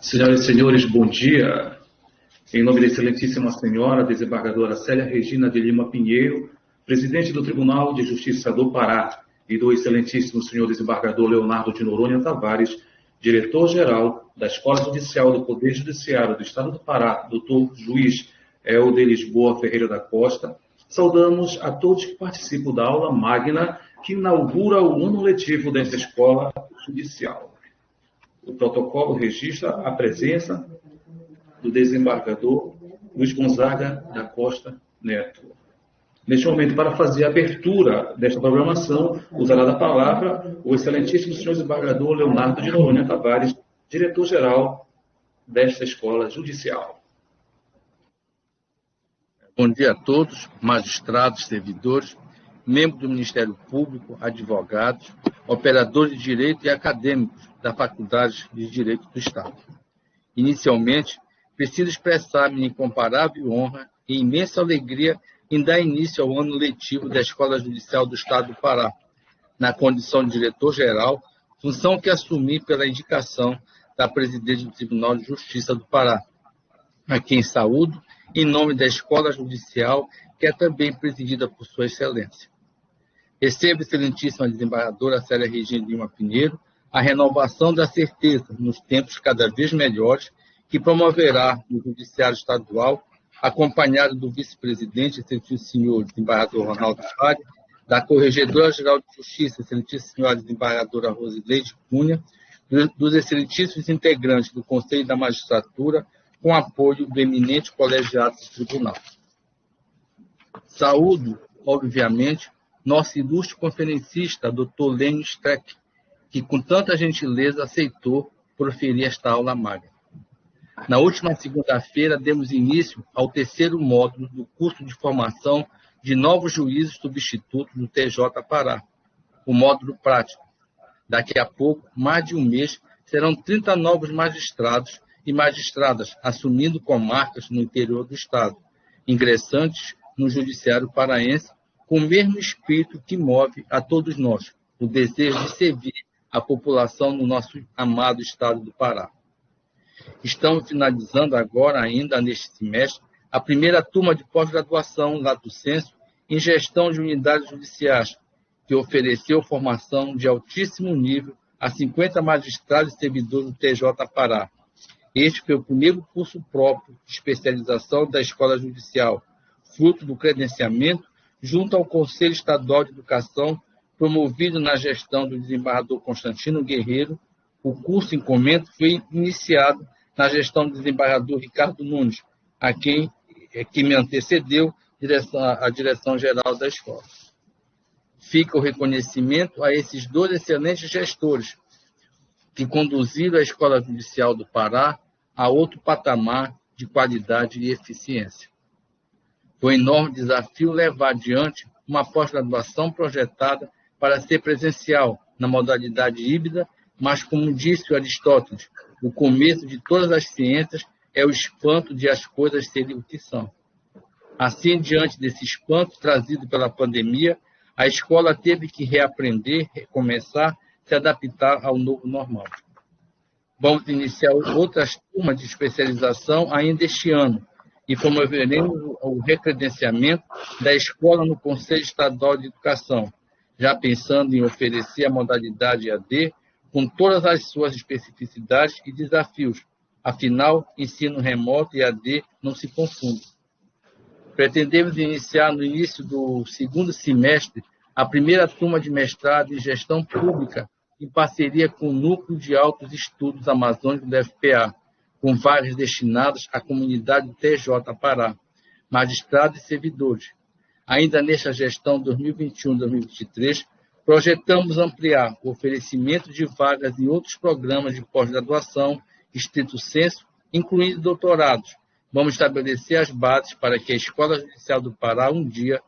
Senhoras e senhores, bom dia. Em nome da excelentíssima senhora desembargadora Célia Regina de Lima Pinheiro, presidente do Tribunal de Justiça do Pará, e do excelentíssimo senhor desembargador Leonardo de Noronha Tavares, diretor-geral da Escola Judicial do Poder Judiciário do Estado do Pará, doutor juiz Helder Lisboa Ferreira da Costa, saudamos a todos que participam da aula magna que inaugura o ano letivo desta Escola Judicial. O protocolo registra a presença do desembargador Luiz Gonzaga da Costa Neto. Neste momento, para fazer a abertura desta programação, usará da palavra o excelentíssimo senhor desembargador Leonardo de Noronha Tavares, diretor-geral desta Escola Judicial. Bom dia a todos, magistrados, servidores, membros do Ministério Público, advogados, operadores de direito e acadêmicos da Faculdade de Direito do Estado. Inicialmente, preciso expressar minha incomparável honra e imensa alegria em dar início ao ano letivo da Escola Judicial do Estado do Pará, na condição de diretor-geral, função que assumi pela indicação da presidente do Tribunal de Justiça do Pará, a quem saúdo em nome da Escola Judicial, que é também presidida por Sua Excelência. Recebo, excelentíssima desembargadora Célia Regina de Lima Pinheiro, a renovação da certeza, nos tempos cada vez melhores, que promoverá no Judiciário Estadual, acompanhado do vice-presidente, excelentíssimo senhor desembargador Ronaldo Fari, da Corregedora-Geral de Justiça, excelentíssima senhora desembargadora Rosileide Cunha, dos excelentíssimos integrantes do Conselho da Magistratura, com apoio do eminente colegiado do Tribunal. Saúdo, obviamente, nosso ilustre conferencista, Dr. Lênio Streck, que com tanta gentileza aceitou proferir esta aula magna. Na última segunda-feira, demos início ao terceiro módulo do curso de formação de novos juízes substitutos do TJ Pará, o módulo prático. Daqui a pouco, mais de um mês, serão 30 novos magistrados e magistradas assumindo comarcas no interior do Estado, ingressantes no Judiciário paraense, com o mesmo espírito que move a todos nós, o desejo de servir a população no nosso amado Estado do Pará. Estamos finalizando agora, ainda neste semestre, a primeira turma de pós-graduação, lato sensu, em gestão de unidades judiciais, que ofereceu formação de altíssimo nível a 50 magistrados e servidores do TJ Pará. Este foi o primeiro curso próprio de especialização da Escola Judicial, fruto do credenciamento junto ao Conselho Estadual de Educação, promovido na gestão do desembargador Constantino Guerreiro. O curso em comento foi iniciado na gestão do desembargador Ricardo Nunes, a quem me antecedeu a direção-geral da escola. Fica o reconhecimento a esses dois excelentes gestores que conduziram a Escola Judicial do Pará a outro patamar de qualidade e eficiência. Foi um enorme desafio levar adiante uma pós-graduação projetada para ser presencial, na modalidade híbrida, mas, como disse Aristóteles, o começo de todas as ciências é o espanto de as coisas serem o que são. Assim, diante desse espanto trazido pela pandemia, a escola teve que reaprender, recomeçar, se adaptar ao novo normal. Vamos iniciar outras turmas de especialização ainda este ano e promoveremos o recredenciamento da escola no Conselho Estadual de Educação, já pensando em oferecer a modalidade EAD com todas as suas especificidades e desafios. Afinal, ensino remoto e EAD não se confundem. Pretendemos iniciar no início do segundo semestre a primeira turma de mestrado em gestão pública em parceria com o Núcleo de Altos Estudos Amazônicos da FPA, com vagas destinadas à comunidade do TJ Pará, magistrados e servidores. Ainda nesta gestão 2021-2023, projetamos ampliar o oferecimento de vagas em outros programas de pós-graduação, estrito sensu, incluindo doutorados. Vamos estabelecer as bases para que a Escola Judicial do Pará um dia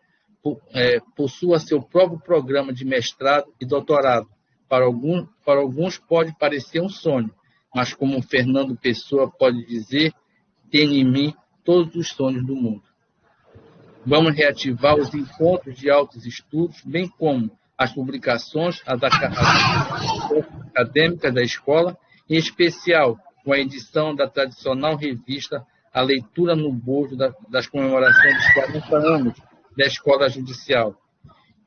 possua seu próprio programa de mestrado e doutorado. Para alguns pode parecer um sonho, mas como Fernando Pessoa pode dizer, tenho em mim todos os sonhos do mundo. Vamos reativar os encontros de altos estudos, bem como as publicações acadêmicas da escola, em especial com a edição da tradicional revista A Leitura no Bojo das comemorações dos 40 anos da Escola Judicial,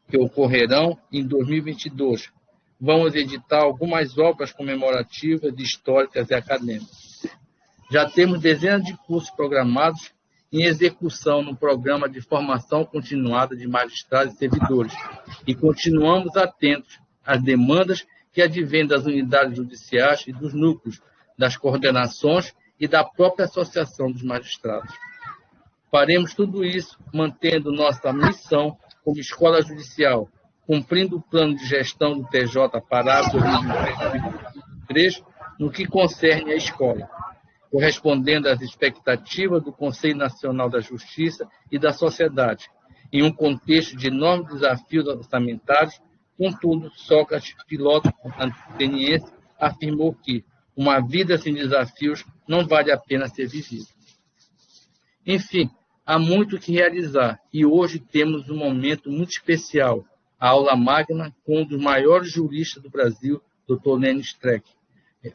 que ocorrerão em 2022. Vamos editar algumas obras comemorativas, históricas e acadêmicas. Já temos dezenas de cursos programados em execução no programa de formação continuada de magistrados e servidores e continuamos atentos às demandas que advêm das unidades judiciais e dos núcleos, das coordenações e da própria Associação dos Magistrados. Faremos tudo isso mantendo nossa missão como escola judicial, cumprindo o plano de gestão do TJ Pará 2023 no que concerne à escola, correspondendo às expectativas do Conselho Nacional da Justiça e da sociedade, em um contexto de enormes desafios orçamentários. Contudo, Sócrates, filósofo ateniense, afirmou que uma vida sem desafios não vale a pena ser vivida. Enfim, há muito que realizar e hoje temos um momento muito especial, a aula magna com um dos maiores juristas do Brasil, Dr. Lênio Streck,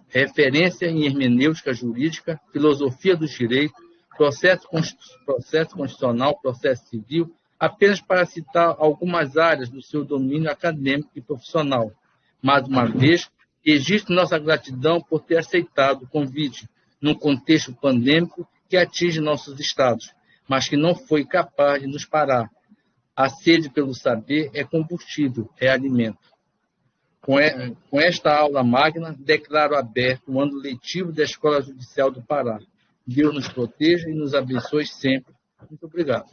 referência em hermenêutica jurídica, filosofia do direito, processo constitucional, processo civil, apenas para citar algumas áreas do seu domínio acadêmico e profissional. Mais uma vez, registro nossa gratidão por ter aceitado o convite num contexto pandêmico que atinge nossos estados, mas que não foi capaz de nos parar. A sede pelo saber é combustível, é alimento. Com esta aula magna, declaro aberto o ano letivo da Escola Judicial do Pará. Deus nos proteja e nos abençoe sempre. Muito obrigado.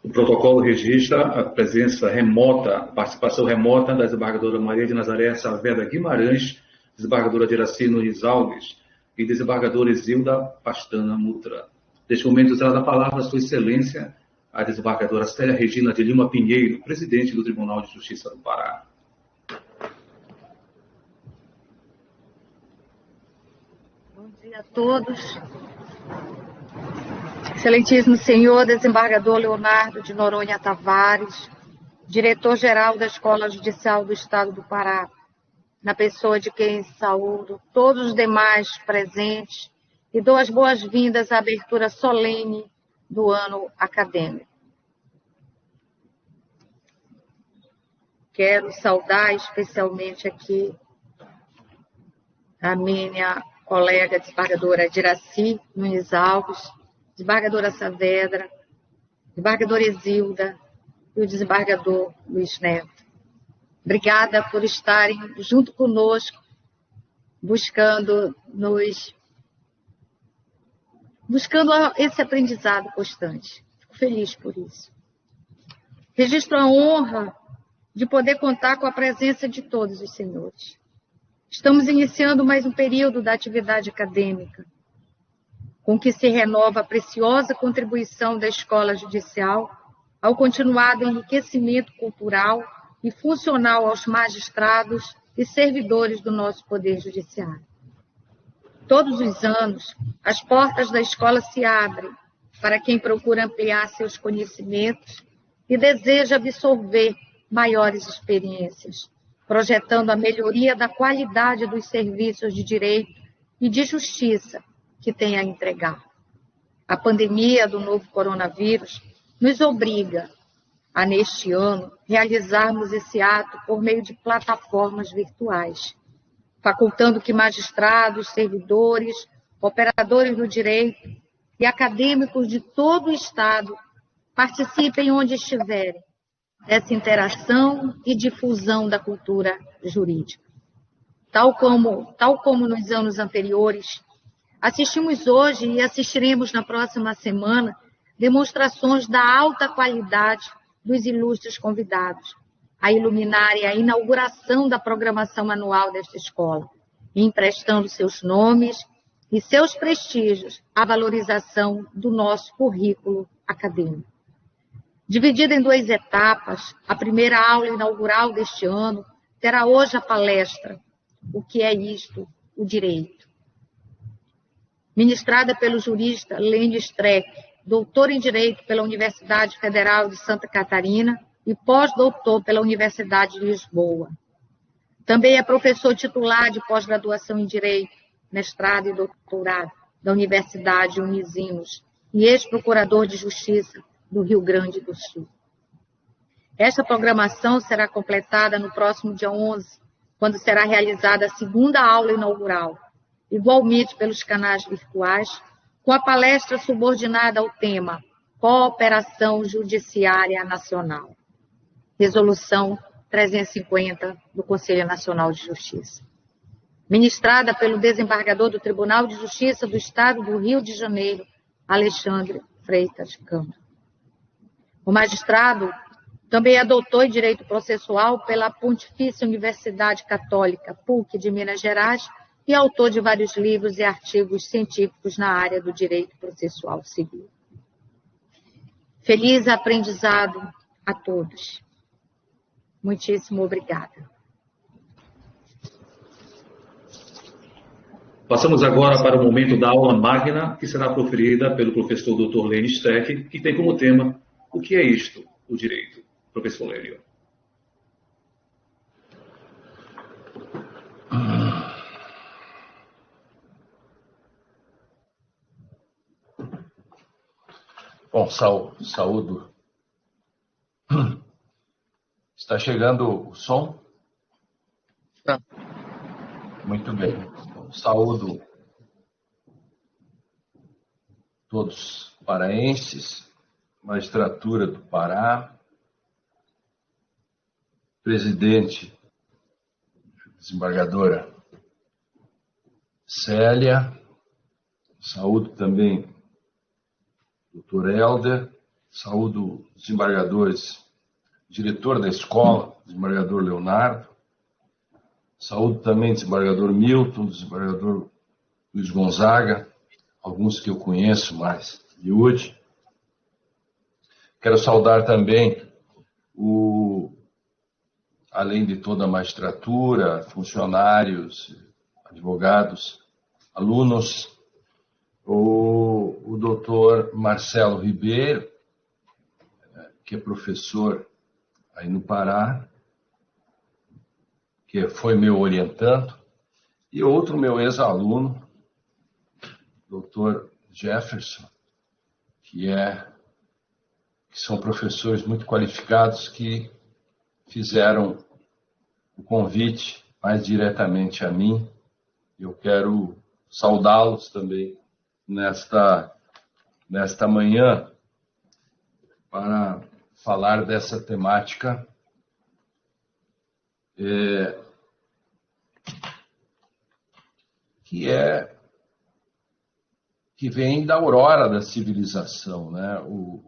O protocolo registra a presença remota, a participação remota da desembargadora Maria de Nazaré Saavedra Guimarães, desembargadora de Iraci Nunes Alves e desembargadora Zilda Pastana Mutra. Neste momento, terá a palavra a Sua Excelência, a desembargadora Célia Regina de Lima Pinheiro, presidente do Tribunal de Justiça do Pará. Bom dia a todos. Excelentíssimo senhor desembargador Leonardo de Noronha Tavares, diretor-geral da Escola Judicial do Estado do Pará, na pessoa de quem saúdo todos os demais presentes e dou as boas-vindas à abertura solene do ano acadêmico. Quero saudar especialmente aqui a minha colega desembargadora Iraci Nunes Alves, desembargadora Saavedra, desembargadora Exilda e o desembargador Luiz Neto. Obrigada por estarem junto conosco, buscando esse aprendizado constante. Fico feliz por isso. Registro a honra de poder contar com a presença de todos os senhores. Estamos iniciando mais um período da atividade acadêmica, com que se renova a preciosa contribuição da Escola Judicial ao continuado enriquecimento cultural e funcional aos magistrados e servidores do nosso Poder Judiciário. Todos os anos, as portas da escola se abrem para quem procura ampliar seus conhecimentos e deseja absorver maiores experiências, projetando a melhoria da qualidade dos serviços de direito e de justiça que tem a entregar. A pandemia do novo coronavírus nos obriga a, neste ano, realizarmos esse ato por meio de plataformas virtuais, facultando que magistrados, servidores, operadores do direito e acadêmicos de todo o Estado participem onde estiverem dessa interação e difusão da cultura jurídica. Tal como nos anos anteriores, assistimos hoje e assistiremos na próxima semana demonstrações da alta qualidade dos ilustres convidados a iluminarem a inauguração da programação anual desta escola, emprestando seus nomes e seus prestígios à valorização do nosso currículo acadêmico. Dividida em 2 etapas, a primeira aula inaugural deste ano terá hoje a palestra O que é isto? O direito. Ministrada pelo jurista Lênio Streck, doutor em Direito pela Universidade Federal de Santa Catarina e pós-doutor pela Universidade de Lisboa. Também é professor titular de pós-graduação em Direito, mestrado e doutorado da Universidade Unisinos e ex-procurador de Justiça do Rio Grande do Sul. Esta programação será completada no próximo dia 11, quando será realizada a segunda aula inaugural, igualmente pelos canais virtuais, com a palestra subordinada ao tema Cooperação Judiciária Nacional. Resolução 350 do Conselho Nacional de Justiça. Ministrada pelo desembargador do Tribunal de Justiça do Estado do Rio de Janeiro, Alexandre Freitas Câmara. O magistrado também é doutor em Direito Processual pela Pontifícia Universidade Católica, PUC de Minas Gerais, e autor de vários livros e artigos científicos na área do direito processual civil. Feliz aprendizado a todos. Muitíssimo obrigada. Passamos agora para o momento da aula magna, que será proferida pelo professor Dr. Lênio Streck, que tem como tema o que é isto, o direito. Professor Lênio. Bom, saúdo. Está chegando o som? Tá. Muito bem. Saúdo todos paraenses, magistratura do Pará, presidente, desembargadora Célia, saúdo também doutor Helder, saúdo os desembargadores, diretor da escola, desembargador Leonardo, saúdo também desembargador Milton, desembargador Luiz Gonzaga, alguns que eu conheço mais, Yudi. Quero saudar também, além de toda a magistratura, funcionários, advogados, alunos, o doutor Marcelo Ribeiro, que é professor aí no Pará, que foi meu orientando, e outro meu ex-aluno, doutor Jefferson, que são professores muito qualificados que fizeram o convite mais diretamente a mim. Eu quero saudá-los também nesta manhã para falar dessa temática que vem da aurora da civilização, né? O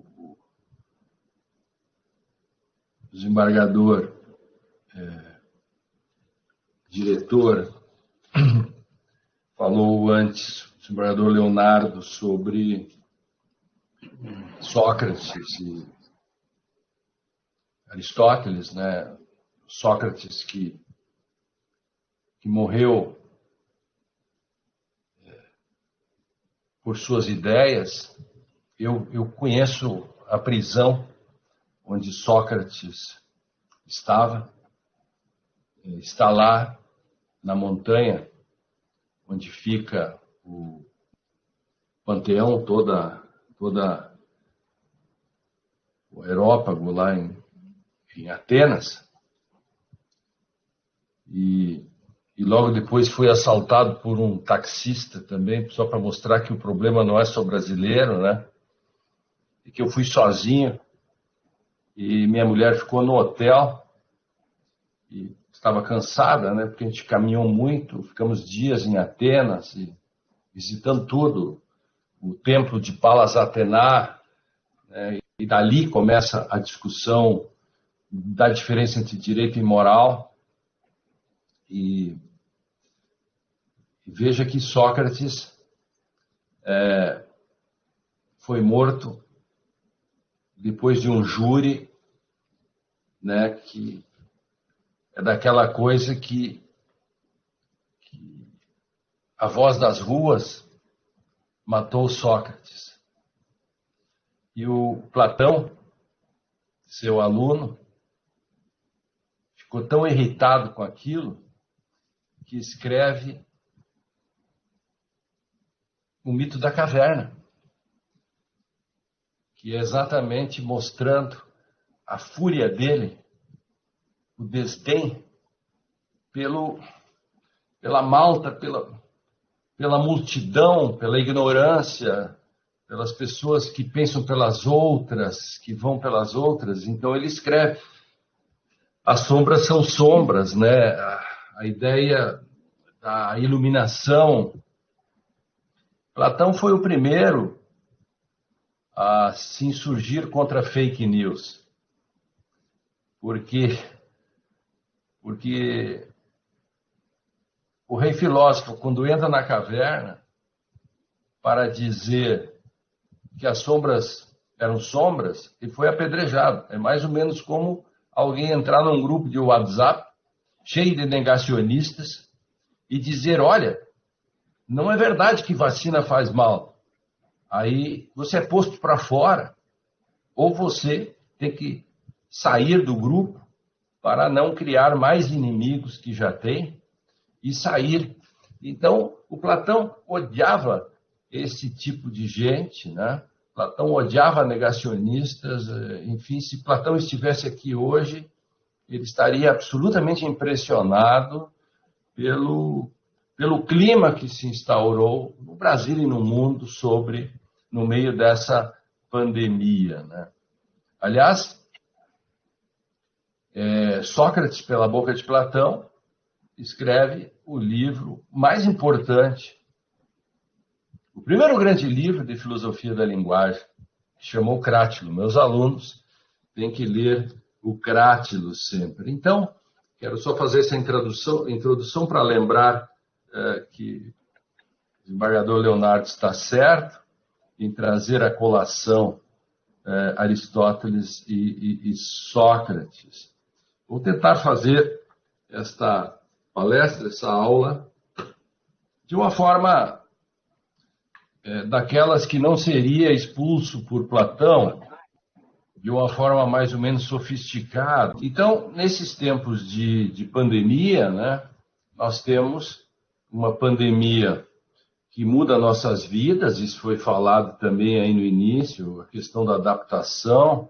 desembargador, diretor, falou antes, o desembargador Leonardo, sobre Sócrates e Aristóteles, né? Sócrates que morreu por suas ideias. Eu conheço a prisão onde Sócrates estava. Está lá na montanha onde fica o Panteão, toda o Areópago lá em Atenas. E logo depois foi assaltado por um taxista também, só para mostrar que o problema não é só brasileiro, né? E que eu fui sozinho e minha mulher ficou no hotel e estava cansada, né? Porque a gente caminhou muito, ficamos dias em Atenas e visitando tudo, o templo de Palas Atená, né? E dali começa a discussão da diferença entre direito e moral. E veja que Sócrates foi morto depois de um júri, né, que é daquela coisa que a voz das ruas matou Sócrates. E o Platão, seu aluno, ficou tão irritado com aquilo que escreve o mito da caverna, que é exatamente mostrando a fúria dele, o desdém pela malta, pela multidão, pela ignorância, pelas pessoas que pensam pelas outras, que vão pelas outras. Então ele escreve. As sombras são sombras, né? A ideia da iluminação. Platão foi o primeiro a se insurgir contra fake news. Porque o rei filósofo, quando entra na caverna para dizer que as sombras eram sombras, ele foi apedrejado. É mais ou menos como alguém entrar num grupo de WhatsApp cheio de negacionistas e dizer, olha, não é verdade que vacina faz mal. Aí você é posto para fora, ou você tem que sair do grupo para não criar mais inimigos que já tem e sair. Então, o Platão odiava esse tipo de gente, né? Platão odiava negacionistas. Enfim, se Platão estivesse aqui hoje, ele estaria absolutamente impressionado pelo clima que se instaurou no Brasil e no mundo no meio dessa pandemia, né? Aliás, Sócrates, pela boca de Platão, escreve o livro mais importante, o primeiro grande livro de filosofia da linguagem, que chamou Crátilo. Meus alunos têm que ler o Crátilo sempre. Então, quero só fazer essa introdução para lembrar que o desembargador Leonardo está certo em trazer à colação Aristóteles e Sócrates. Vou tentar fazer esta palestra, essa aula, de uma forma daquelas que não seria expulso por Platão, de uma forma mais ou menos sofisticada. Então, nesses tempos de pandemia, né, nós temos uma pandemia que muda nossas vidas, isso foi falado também aí no início, a questão da adaptação.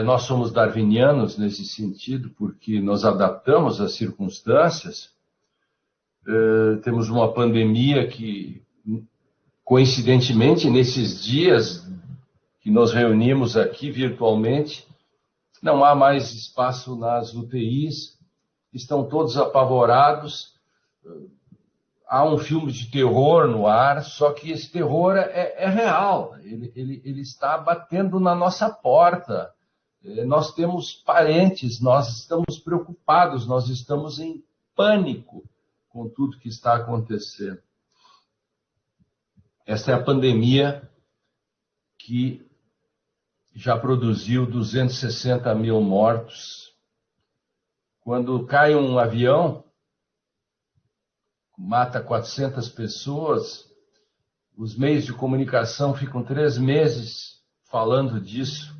Nós somos darwinianos nesse sentido, porque nos adaptamos às circunstâncias. Temos uma pandemia que, coincidentemente, nesses dias que nos reunimos aqui virtualmente, não há mais espaço nas UTIs, estão todos apavorados. Há um filme de terror no ar, só que esse terror é real, ele está batendo na nossa porta. Nós temos parentes, nós estamos preocupados, nós estamos em pânico com tudo que está acontecendo. Esta é a pandemia que já produziu 260 mil mortos. Quando cai um avião, mata 400 pessoas, os meios de comunicação ficam 3 meses falando disso.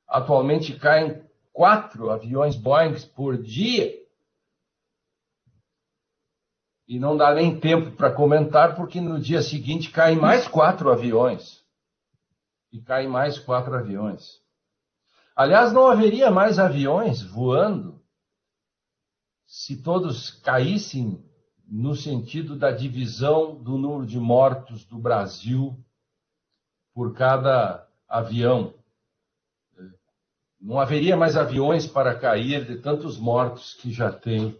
Atualmente caem 4 aviões Boeing por dia. E não dá nem tempo para comentar, porque no dia seguinte caem mais 4 aviões. E caem mais 4 aviões. Aliás, não haveria mais aviões voando se todos caíssem no sentido da divisão do número de mortos do Brasil por cada avião. Não haveria mais aviões para cair de tantos mortos que já tem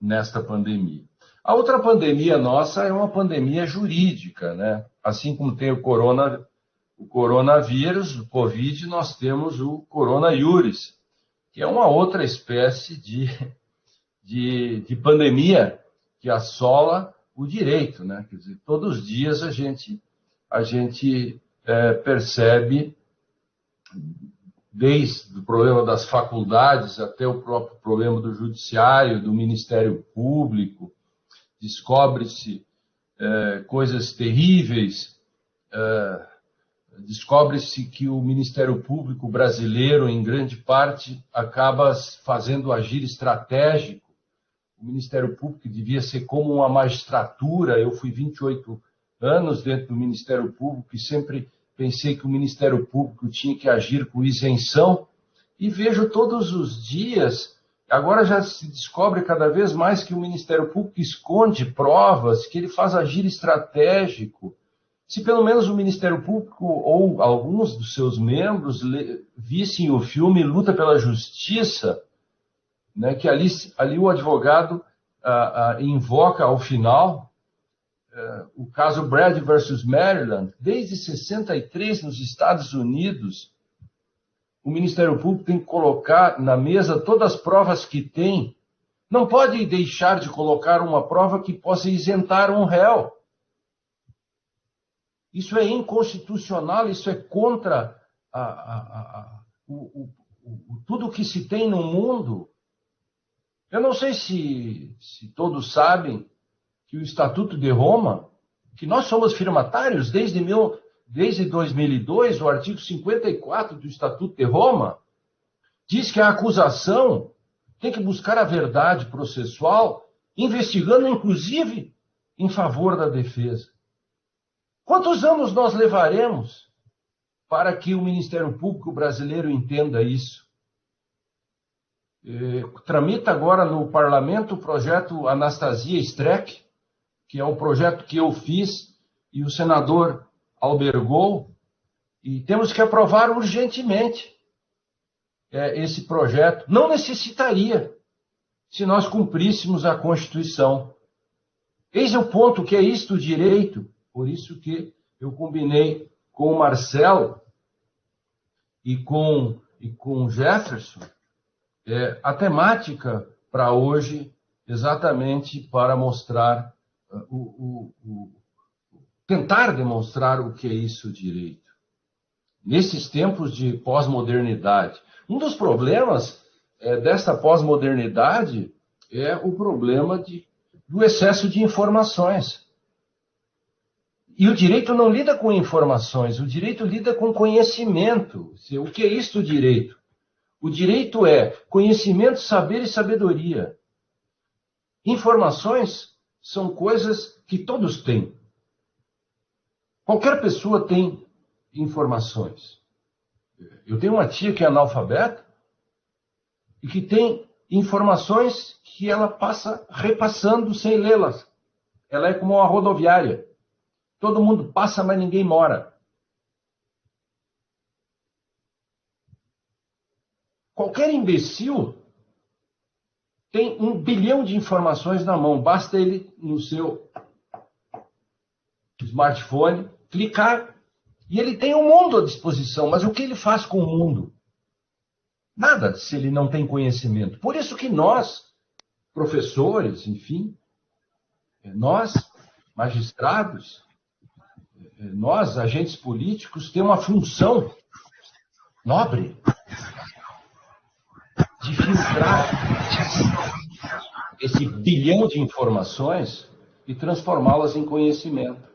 nesta pandemia. A outra pandemia nossa é uma pandemia jurídica, né? Assim como tem o coronavírus, o Covid, nós temos o Corona Iuris, que é uma outra espécie de pandemia que assola o direito, né? Quer dizer, todos os dias a gente percebe, desde o problema das faculdades até o próprio problema do judiciário, do Ministério Público, descobre-se coisas terríveis, descobre-se que o Ministério Público brasileiro, em grande parte, acaba fazendo agir estratégico o Ministério Público devia ser como uma magistratura. Eu fui 28 anos dentro do Ministério Público e sempre pensei que o Ministério Público tinha que agir com isenção. E vejo todos os dias, agora já se descobre cada vez mais que o Ministério Público esconde provas, que ele faz agir estratégico. Se pelo menos o Ministério Público ou alguns dos seus membros vissem o filme Luta pela Justiça, né, que ali o advogado invoca ao final o caso Brady versus Maryland. Desde 63 nos Estados Unidos, o Ministério Público tem que colocar na mesa todas as provas que tem. Não pode deixar de colocar uma prova que possa isentar um réu. Isso é inconstitucional, isso é contra tudo que se tem no mundo. Eu não sei se todos sabem que o Estatuto de Roma, que nós somos firmatários desde 2002, o artigo 54 do Estatuto de Roma, diz que a acusação tem que buscar a verdade processual, investigando inclusive em favor da defesa. Quantos anos nós levaremos para que o Ministério Público brasileiro entenda isso? Tramita agora no parlamento o projeto Anastasia Streck, que é um projeto que eu fiz e o senador albergou, e temos que aprovar urgentemente esse projeto. Não necessitaria se nós cumpríssemos a Constituição. Eis o ponto que é isto o direito. Por isso que eu combinei com o Marcelo e com o Jefferson a temática para hoje, exatamente para mostrar, tentar demonstrar o que é isso direito. Nesses tempos de pós-modernidade, um dos problemas dessa pós-modernidade é o problema do excesso de informações. E o direito não lida com informações, o direito lida com conhecimento. O que é isto, o direito? O direito é conhecimento, saber e sabedoria. Informações são coisas que todos têm. Qualquer pessoa tem informações. Eu tenho uma tia que é analfabeta e que tem informações que ela passa repassando sem lê-las. Ela é como uma rodoviária. Todo mundo passa, mas ninguém mora. Qualquer imbecil tem 1 bilhão de informações na mão. Basta ele, no seu smartphone, clicar e ele tem o mundo à disposição. Mas o que ele faz com o mundo? Nada, se ele não tem conhecimento. Por isso que nós, professores, enfim, nós, magistrados, nós, agentes políticos, temos uma função nobre de filtrar esse bilhão de informações e transformá-las em conhecimento.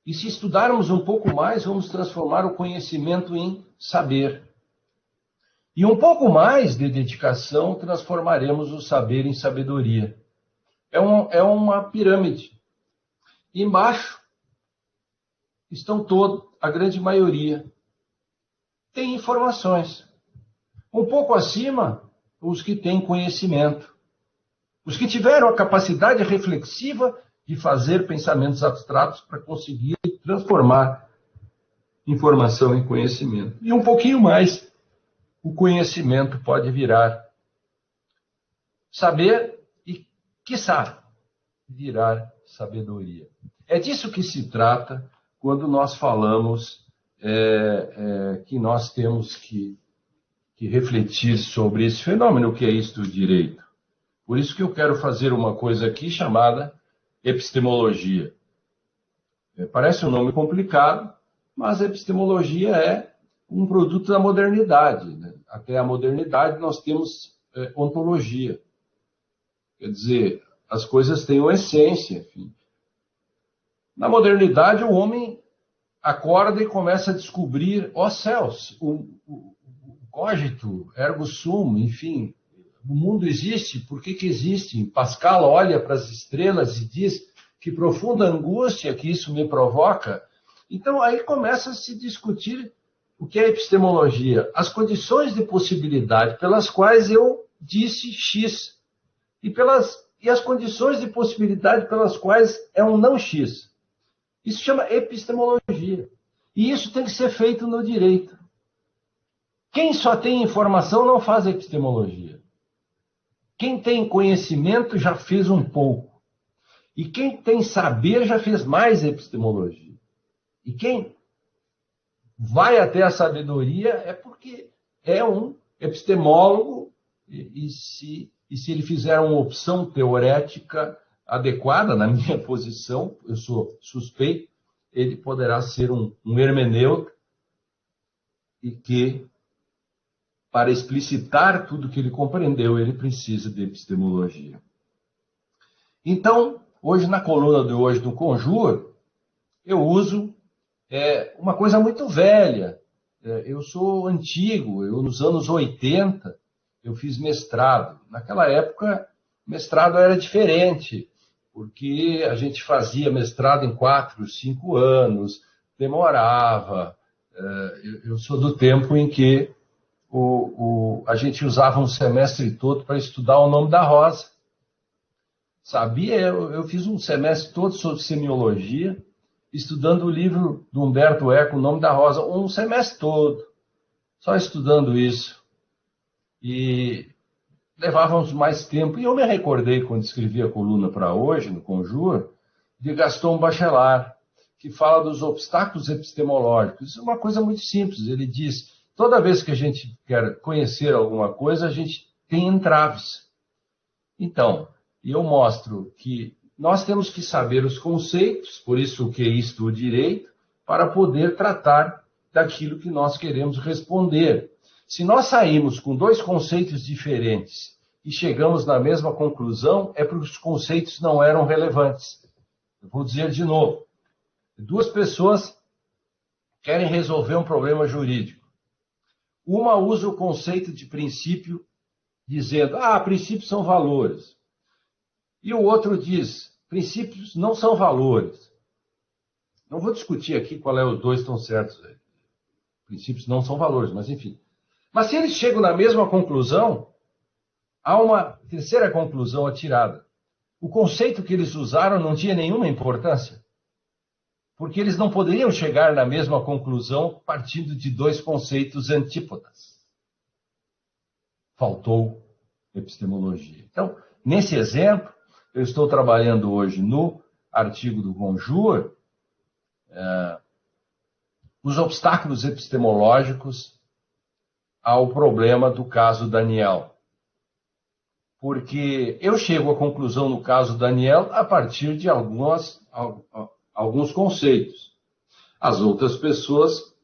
E se estudarmos um pouco mais, vamos transformar o conhecimento em saber. E um pouco mais de dedicação, transformaremos o saber em sabedoria. É uma pirâmide. E embaixo estão a grande maioria. Tem informações. Um pouco acima, os que têm conhecimento. Os que tiveram a capacidade reflexiva de fazer pensamentos abstratos para conseguir transformar informação em conhecimento. E um pouquinho mais, o conhecimento pode virar saber e, quiçá, virar sabedoria. É disso que se trata quando nós falamos que nós temos que refletir sobre esse fenômeno que é isto, o direito. Por isso que eu quero fazer uma coisa aqui chamada epistemologia. Parece um nome complicado, mas a epistemologia é um produto da modernidade, né? Até a modernidade nós temos ontologia. Quer dizer, as coisas têm uma essência, enfim. Na modernidade, o homem acorda e começa a descobrir, ó céus, o cogito, ergo sum, enfim, o mundo existe, por que existe? Pascal olha para as estrelas e diz que profunda angústia que isso me provoca. Então, aí começa a se discutir o que é epistemologia, as condições de possibilidade pelas quais eu disse X e as condições de possibilidade pelas quais é um não X. Isso chama epistemologia. E isso tem que ser feito no direito. Quem só tem informação não faz epistemologia. Quem tem conhecimento já fez um pouco. E quem tem saber já fez mais epistemologia. E quem vai até a sabedoria é porque é um epistemólogo e se ele fizer uma opção teorética adequada, na minha posição, eu sou suspeito, ele poderá ser um hermeneuta e que, para explicitar tudo que ele compreendeu, ele precisa de epistemologia. Então, hoje, na coluna de hoje do Conjur, eu uso uma coisa muito velha. Eu sou antigo, nos anos 80, eu fiz mestrado. Naquela época, mestrado era diferente, porque a gente fazia mestrado em 4, 5 anos, demorava. Eu sou do tempo em que a gente usava um semestre todo para estudar o nome da rosa. Sabia? Eu fiz um semestre todo sobre semiologia, estudando o livro do Humberto Eco, O Nome da Rosa, um semestre todo, só estudando isso. E levávamos mais tempo. E eu me recordei, quando escrevi a coluna para hoje, no Conjur, de Gaston Bachelard, que fala dos obstáculos epistemológicos. Isso é uma coisa muito simples. Ele diz, toda vez que a gente quer conhecer alguma coisa, a gente tem entraves. Então, eu mostro que nós temos que saber os conceitos, por isso o que é isto o direito, para poder tratar daquilo que nós queremos responder. Se nós saímos com 2 conceitos diferentes e chegamos na mesma conclusão, é porque os conceitos não eram relevantes. Eu vou dizer de novo. 2 pessoas querem resolver um problema jurídico. Uma usa o conceito de princípio, dizendo, princípios são valores. E o outro diz, princípios não são valores. Não vou discutir aqui qual é os 2 estão certos. Princípios não são valores, mas enfim. Mas se eles chegam na mesma conclusão, há uma terceira conclusão a tirada. O conceito que eles usaram não tinha nenhuma importância, porque eles não poderiam chegar na mesma conclusão partindo de 2 conceitos antípodas. Faltou epistemologia. Então, nesse exemplo, eu estou trabalhando hoje no artigo do Conjur, os obstáculos epistemológicos ao problema do caso Daniel. Porque eu chego à conclusão no caso Daniel a partir de alguns conceitos. As outras pessoas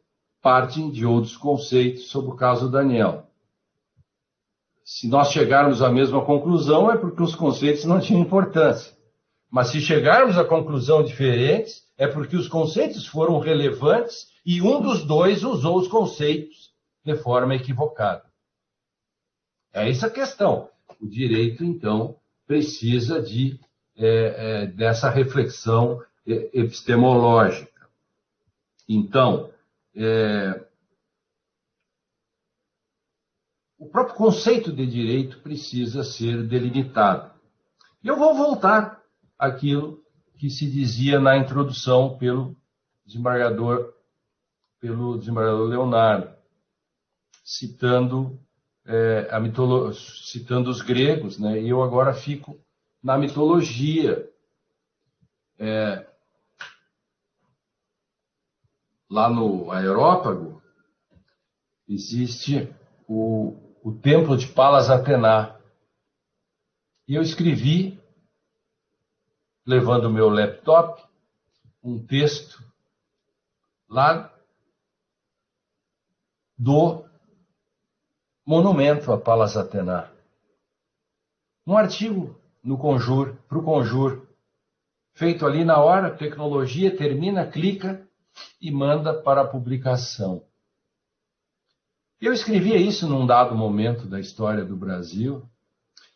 partem de outros conceitos sobre o caso Daniel. Se nós chegarmos à mesma conclusão, é porque os conceitos não tinham importância. Mas se chegarmos a conclusões diferentes, é porque os conceitos foram relevantes e um dos 2 usou os conceitos de forma equivocada. É essa a questão. O direito, então, precisa dessa reflexão epistemológica. Então, o próprio conceito de direito precisa ser delimitado. E eu vou voltar àquilo que se dizia na introdução pelo desembargador Leonardo, citando citando os gregos, né? E eu agora fico na mitologia. Lá no Aerópago existe o templo de Palas Atená. E eu escrevi, levando o meu laptop, um texto lá do monumento a Palas Atená. Um artigo no Conjur, para o Conjur, feito ali na hora, tecnologia, termina, clica e manda para a publicação. Eu escrevia isso num dado momento da história do Brasil,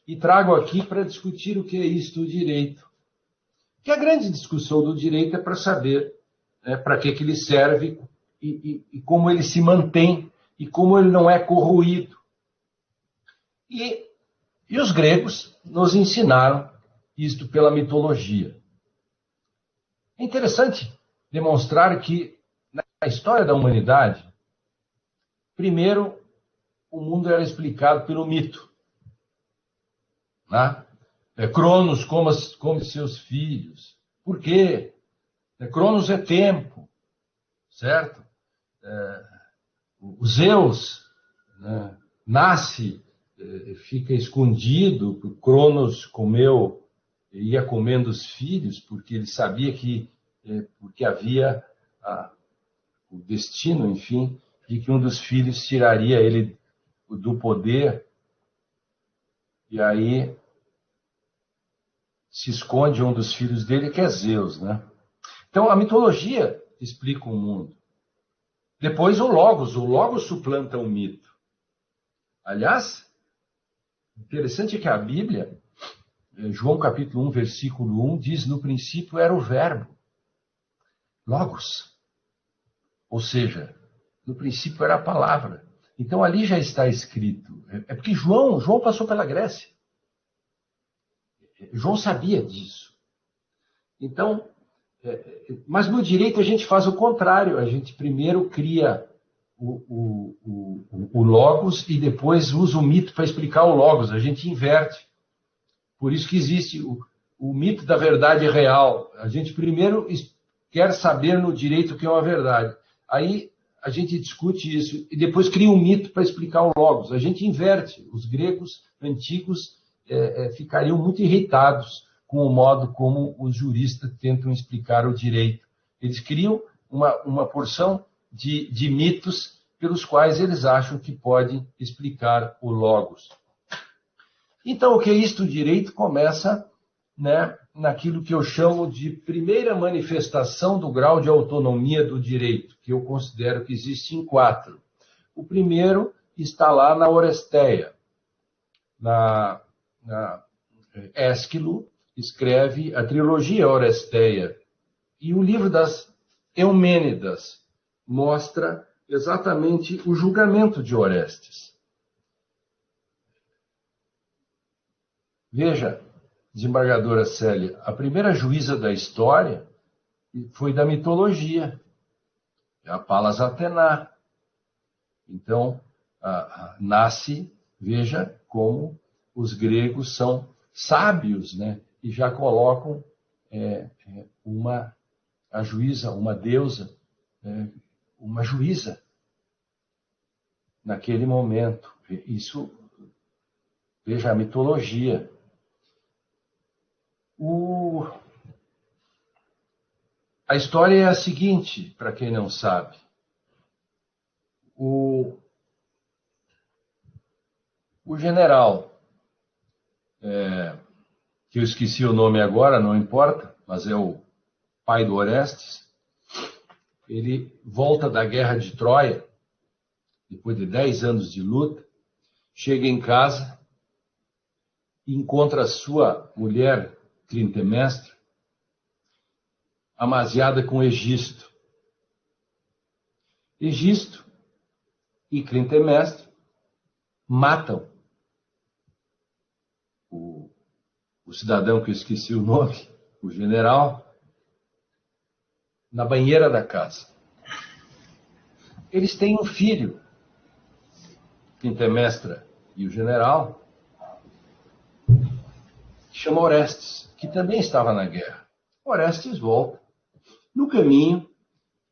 e trago aqui para discutir o que é isto, o direito. Que a grande discussão do direito é para saber, né, para que ele serve e como ele se mantém e como ele não é corroído. E os gregos nos ensinaram isto pela mitologia. É interessante demonstrar que, na história da humanidade, primeiro, o mundo era explicado pelo mito. Né? Cronos come seus filhos. Por quê? Cronos é tempo, certo? O Zeus, né, nasce, fica escondido, Cronos ia comendo os filhos, porque ele sabia que porque havia o destino, enfim, de que um dos filhos tiraria ele do poder, e aí se esconde um dos filhos dele, que é Zeus, né? Então, a mitologia explica o mundo. Depois, o Logos suplanta o mito. Aliás, interessante é que a Bíblia, João capítulo 1, versículo 1, diz: no princípio era o verbo, Logos. Ou seja, no princípio era a palavra. Então, ali já está escrito. É porque João passou pela Grécia. João sabia disso. Então, mas no direito a gente faz o contrário. A gente primeiro cria o Logos e depois usa o mito para explicar o Logos. A gente inverte. Por isso que existe o mito da verdade real. A gente primeiro quer saber no direito o que é uma verdade. Aí a gente discute isso e depois cria um mito para explicar o Logos. A gente inverte. Os gregos antigos ficariam muito irritados com o modo como os juristas tentam explicar o direito. Eles criam uma porção de mitos pelos quais eles acham que podem explicar o Logos. Então, o que é isto? O direito começa, né, naquilo que eu chamo de primeira manifestação do grau de autonomia do direito, que eu considero que existe em 4. O primeiro está lá na Oresteia. Ésquilo escreve a trilogia Oresteia. E o livro das Eumênidas mostra exatamente o julgamento de Orestes. Veja, desembargadora Célia, a primeira juíza da história foi da mitologia, é a Palas Atená. Então, nasce, veja como os gregos são sábios, né? E já colocam a juíza, uma deusa, uma juíza naquele momento. Isso, veja a mitologia. A história é a seguinte, para quem não sabe. O general, que eu esqueci o nome agora, não importa, mas é o pai do Orestes, ele volta da guerra de Troia, depois de 10 anos de luta, chega em casa e encontra a sua mulher, Clitemnestra, amaziada com Egisto. Egisto e Clitemnestra matam o cidadão que eu esqueci o nome, o general, na banheira da casa. Eles têm um filho, Clitemnestra e o general, que chama Orestes, que também estava na guerra. Orestes volta. No caminho,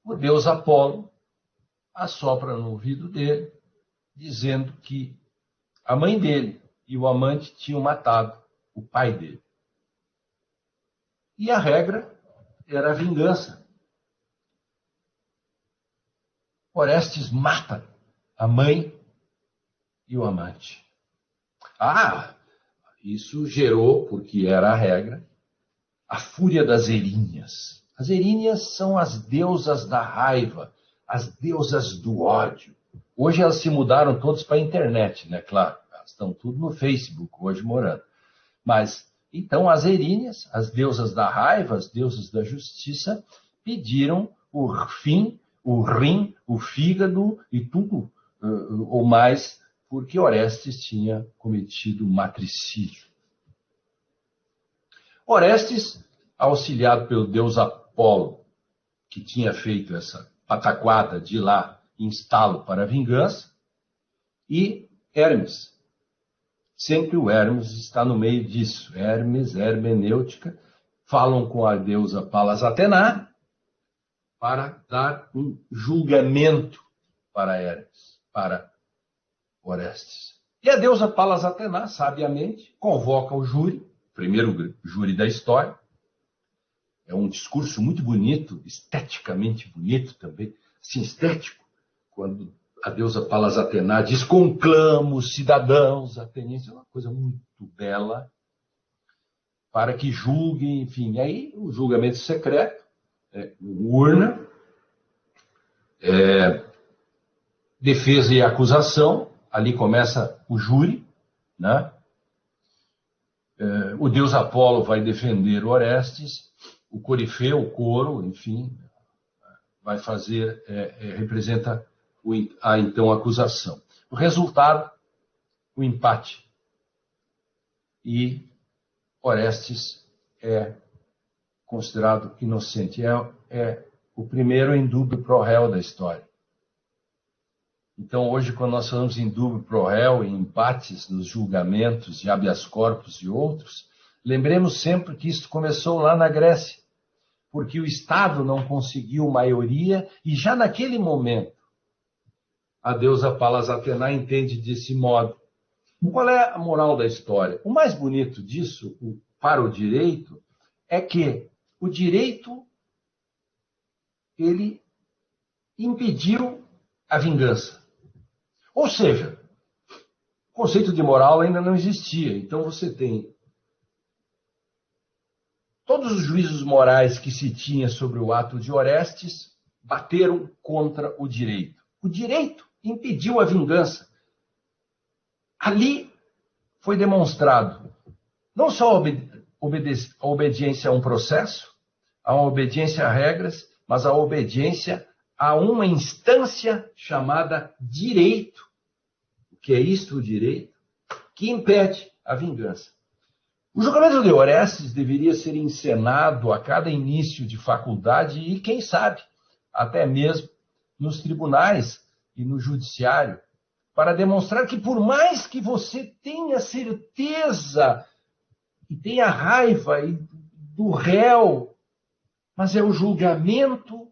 o deus Apolo assopra no ouvido dele, dizendo que a mãe dele e o amante tinham matado o pai dele. E a regra era a vingança. Orestes mata a mãe e o amante. Isso gerou, porque era a regra, a fúria das Erinhas. As Erinhas são as deusas da raiva, as deusas do ódio. Hoje elas se mudaram todas para a internet, né? Claro, estão tudo no Facebook hoje morando. Mas, então, as eríneas, as deusas da raiva, as deusas da justiça, pediram o fim, o rim, o fígado e tudo, ou mais, porque Orestes tinha cometido matricídio. Orestes, auxiliado pelo deus Apolo, que tinha feito essa pataquada de ir lá instalo para a vingança, e Hermes. Sempre o Hermes está no meio disso. Hermes, hermenêutica, falam com a deusa Palas Atená para dar um julgamento para Hermes, para Orestes. E a deusa Palas Atená, sabiamente, convoca o júri, primeiro júri da história. É um discurso muito bonito, esteticamente bonito também, assim, estético, quando a deusa Palas Atená diz: conclamo os cidadãos atenienses, é uma coisa muito bela, para que julguem, enfim. Aí o julgamento secreto, urna, defesa e acusação, ali começa o júri, né? O deus Apolo vai defender Orestes, o corifeu, o coro, enfim, vai fazer, representa a então acusação. O resultado, o empate. E Orestes é considerado inocente. É o primeiro indúbio pro réu da história. Então, hoje, quando nós falamos em indúbio pro réu, em empates nos julgamentos de habeas corpus e outros, lembremos sempre que isso começou lá na Grécia, porque o Estado não conseguiu maioria e já naquele momento a deusa Palas Atená entende desse modo. Qual é a moral da história? O mais bonito disso, para o direito, é que o direito, ele impediu a vingança. Ou seja, o conceito de moral ainda não existia. Então você tem todos os juízos morais que se tinha sobre o ato de Orestes bateram contra o direito. O direito impediu a vingança. Ali foi demonstrado não só a obediência a um processo, a uma obediência a regras, mas a obediência a uma instância chamada direito. O que é isto, o direito? Que impede a vingança. O julgamento de Orestes deveria ser encenado a cada início de faculdade e, quem sabe, até mesmo nos tribunais e no judiciário, para demonstrar que, por mais que você tenha certeza e tenha raiva do réu, mas é o julgamento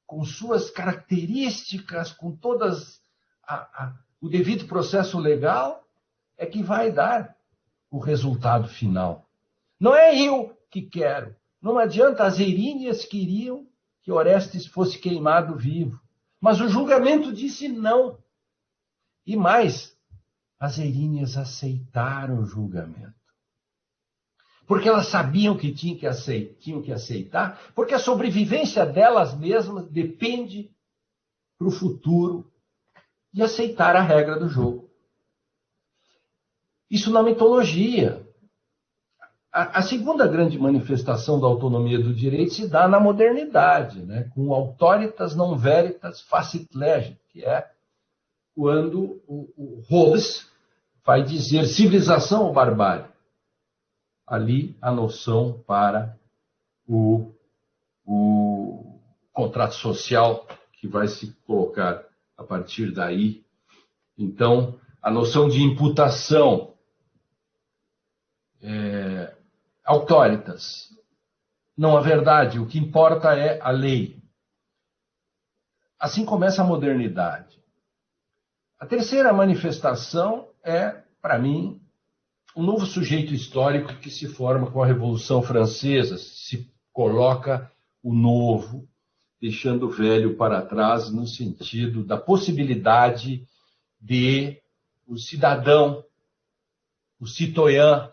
com suas características, com todas o devido processo legal, é que vai dar o resultado final. Não é eu que quero. Não adianta, as eríneas queriam que Orestes fosse queimado vivo. Mas o julgamento disse não. E mais, as eríneas aceitaram o julgamento. Porque elas sabiam que tinham que aceitar, porque a sobrevivência delas mesmas depende para o futuro de aceitar a regra do jogo. Isso na mitologia. A segunda grande manifestação da autonomia do direito se dá na modernidade, né? Com auctoritas non veritas facit legem, que é quando o Hobbes vai dizer civilização ou barbárie. Ali a noção para o contrato social que vai se colocar a partir daí. Então, a noção de imputação, auctoritas. Não, a verdade, o que importa é a lei. Assim começa a modernidade. A terceira manifestação é, para mim, um novo sujeito histórico que se forma com a Revolução Francesa, se coloca o novo, deixando o velho para trás, no sentido da possibilidade de o cidadão, o citoyen,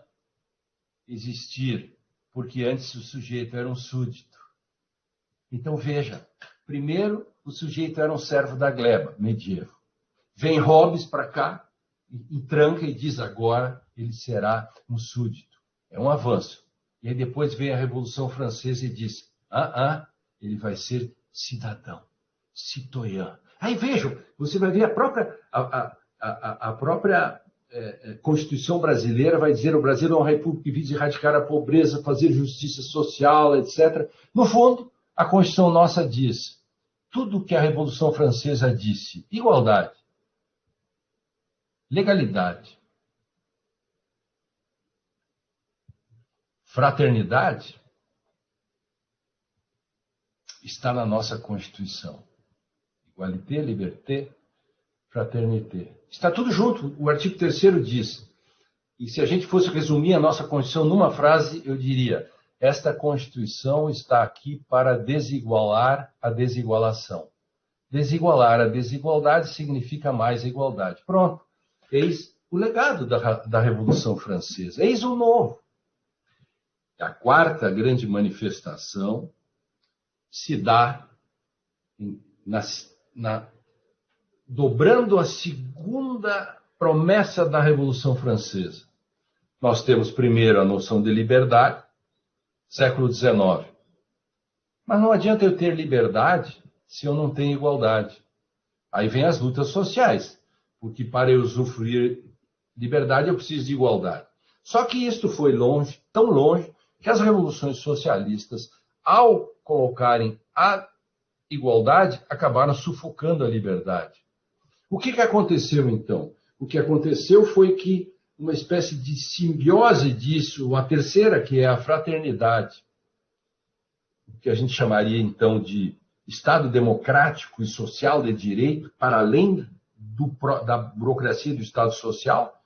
existir, porque antes o sujeito era um súdito. Então veja, primeiro o sujeito era um servo da gleba, medievo. Vem Hobbes para cá, e tranca e diz agora ele será um súdito. É um avanço. E aí depois vem a Revolução Francesa e diz, ele vai ser cidadão, citoyen. Aí vejam, você vai ver a própria Constituição brasileira vai dizer o Brasil é uma república que visa erradicar a pobreza, fazer justiça social, etc. No fundo, a Constituição nossa diz tudo o que a Revolução Francesa disse. Igualdade, legalidade, fraternidade está na nossa Constituição. Igualité, liberté, fraternité. Está tudo junto. O artigo 3º diz. E se a gente fosse resumir a nossa Constituição numa frase, eu diria: esta Constituição está aqui para desigualar a desigualação. Desigualar a desigualdade significa mais igualdade. Pronto. Eis o legado da Revolução Francesa. Eis o novo. A quarta grande manifestação se dá dobrando a segunda promessa da Revolução Francesa. Nós temos primeiro a noção de liberdade, século XIX. Mas não adianta eu ter liberdade se eu não tenho igualdade. Aí vem as lutas sociais, porque para eu usufruir liberdade eu preciso de igualdade. Só que isto foi longe, tão longe, que as revoluções socialistas, ao colocarem a igualdade, acabaram sufocando a liberdade. O que aconteceu, então? O que aconteceu foi que uma espécie de simbiose disso, a terceira, que é a fraternidade, que a gente chamaria, então, de Estado democrático e social de direito, para além da burocracia do Estado social,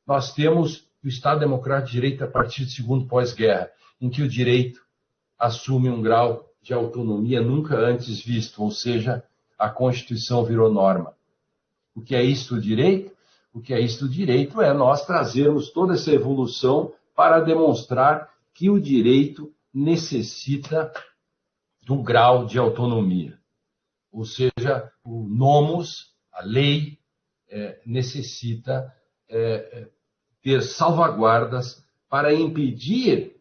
nós temos o Estado democrático de direito a partir do segundo pós-guerra, em que o direito assume um grau de autonomia nunca antes visto, ou seja, a Constituição virou norma. O que é isto o direito? O que é isto o direito é nós trazermos toda essa evolução para demonstrar que o direito necessita de um grau de autonomia. Ou seja, o nomos, a lei, necessita ter salvaguardas para impedir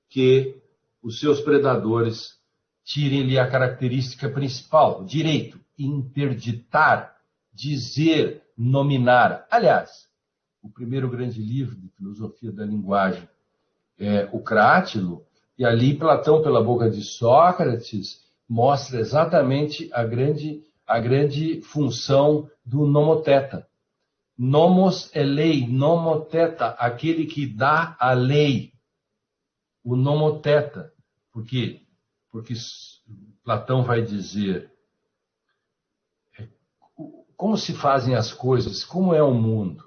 que os seus predadores tirem-lhe a característica principal, o direito, interditar, dizer, nominar. Aliás, o primeiro grande livro de filosofia da linguagem é o Crátilo, e ali Platão, pela boca de Sócrates, mostra exatamente a grande função do nomoteta. Nomos é lei, nomoteta, aquele que dá a lei. O nomoteta. Por quê? Porque Platão vai dizer como se fazem as coisas, como é o mundo.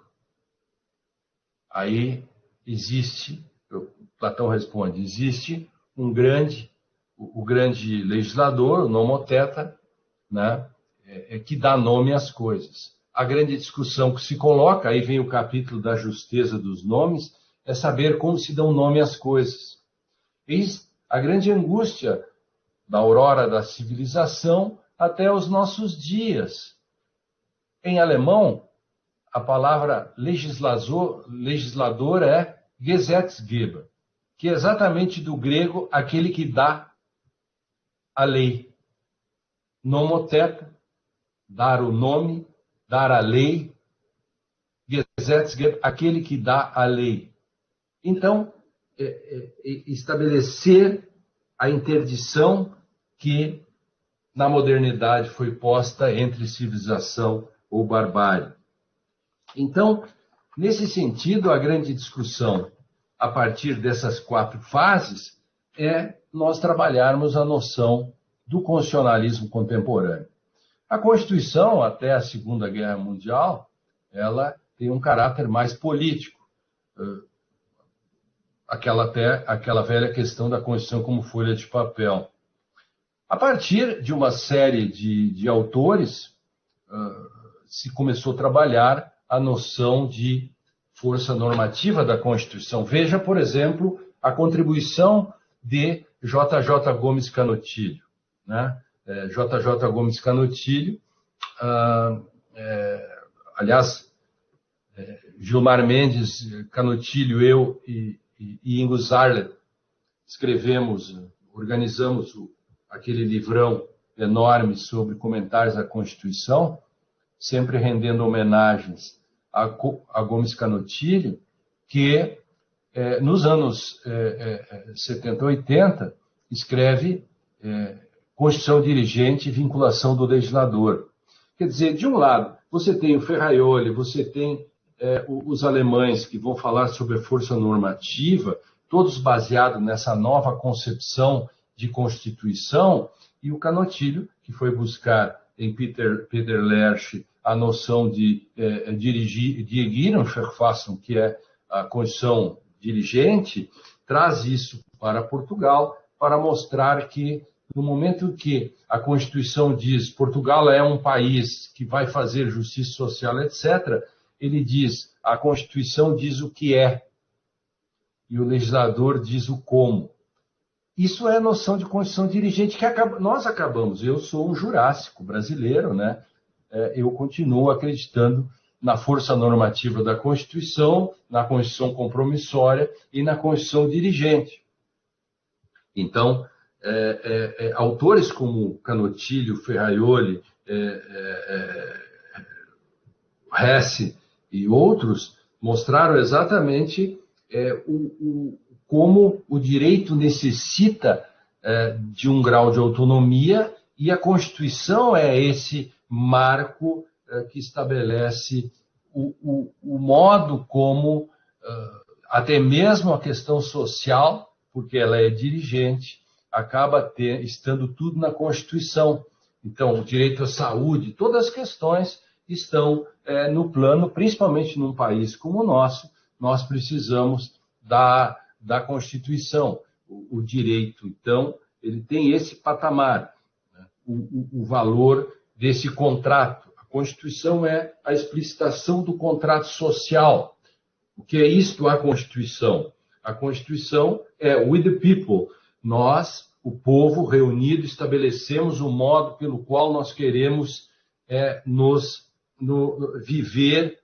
Aí existe, Platão responde, existe o grande legislador, o nomoteta, né, que dá nome às coisas. A grande discussão que se coloca, aí vem o capítulo da justeza dos nomes, é saber como se dão nome às coisas. Eis a grande angústia da aurora da civilização até os nossos dias. Em alemão, a palavra legislador é Gesetzgeber, que é exatamente do grego aquele que dá a lei. Nomoteta, dar o nome, dar a lei. Gesetzgeber, aquele que dá a lei. Então, estabelecer a interdição que na modernidade foi posta entre civilização ou barbárie. Então, nesse sentido, a grande discussão a partir dessas 4 fases é nós trabalharmos a noção do constitucionalismo contemporâneo. A Constituição, até a Segunda Guerra Mundial, ela tem um caráter mais político. Aquela velha questão da Constituição como folha de papel. A partir de uma série de autores, se começou a trabalhar a noção de força normativa da Constituição. Veja, por exemplo, a contribuição de J.J. Gomes Canotilho. Né? J.J. Gomes Canotilho, aliás, Gilmar Mendes, Canotilho, eu e Ingo Zarlet organizamos aquele livrão enorme sobre comentários da Constituição, sempre rendendo homenagens a Gomes Canotilho, que nos anos 70, 80, escreve Constituição Dirigente e Vinculação do Legislador. Quer dizer, de um lado, você tem o Ferraioli, você tem os alemães que vão falar sobre a força normativa, todos baseados nessa nova concepção de Constituição, e o Canotilho, que foi buscar em Peter Lerch a noção de Regierungsverfassung, que é a Constituição Dirigente, traz isso para Portugal para mostrar que, no momento que a Constituição diz Portugal é um país que vai fazer justiça social, etc., ele diz, a Constituição diz o que é, e o legislador diz o como. Isso é a noção de Constituição Dirigente que nós acabamos. Eu sou um jurássico brasileiro, né? Eu continuo acreditando na força normativa da Constituição, na Constituição compromissória e na Constituição Dirigente. Então, autores como Canotilho, Ferraioli, Hesse e outros mostraram exatamente como o direito necessita de um grau de autonomia, e a Constituição é esse marco que estabelece o modo como, até mesmo a questão social, porque ela é dirigente, acaba estando tudo na Constituição. Então, o direito à saúde, todas as questões estão no plano, principalmente num país como o nosso, nós precisamos da Constituição. O direito, então, ele tem esse patamar, né? O valor desse contrato. A Constituição é a explicitação do contrato social. O que é isto, a Constituição? A Constituição é we the people. Nós, o povo reunido, estabelecemos o modo pelo qual nós queremos viver,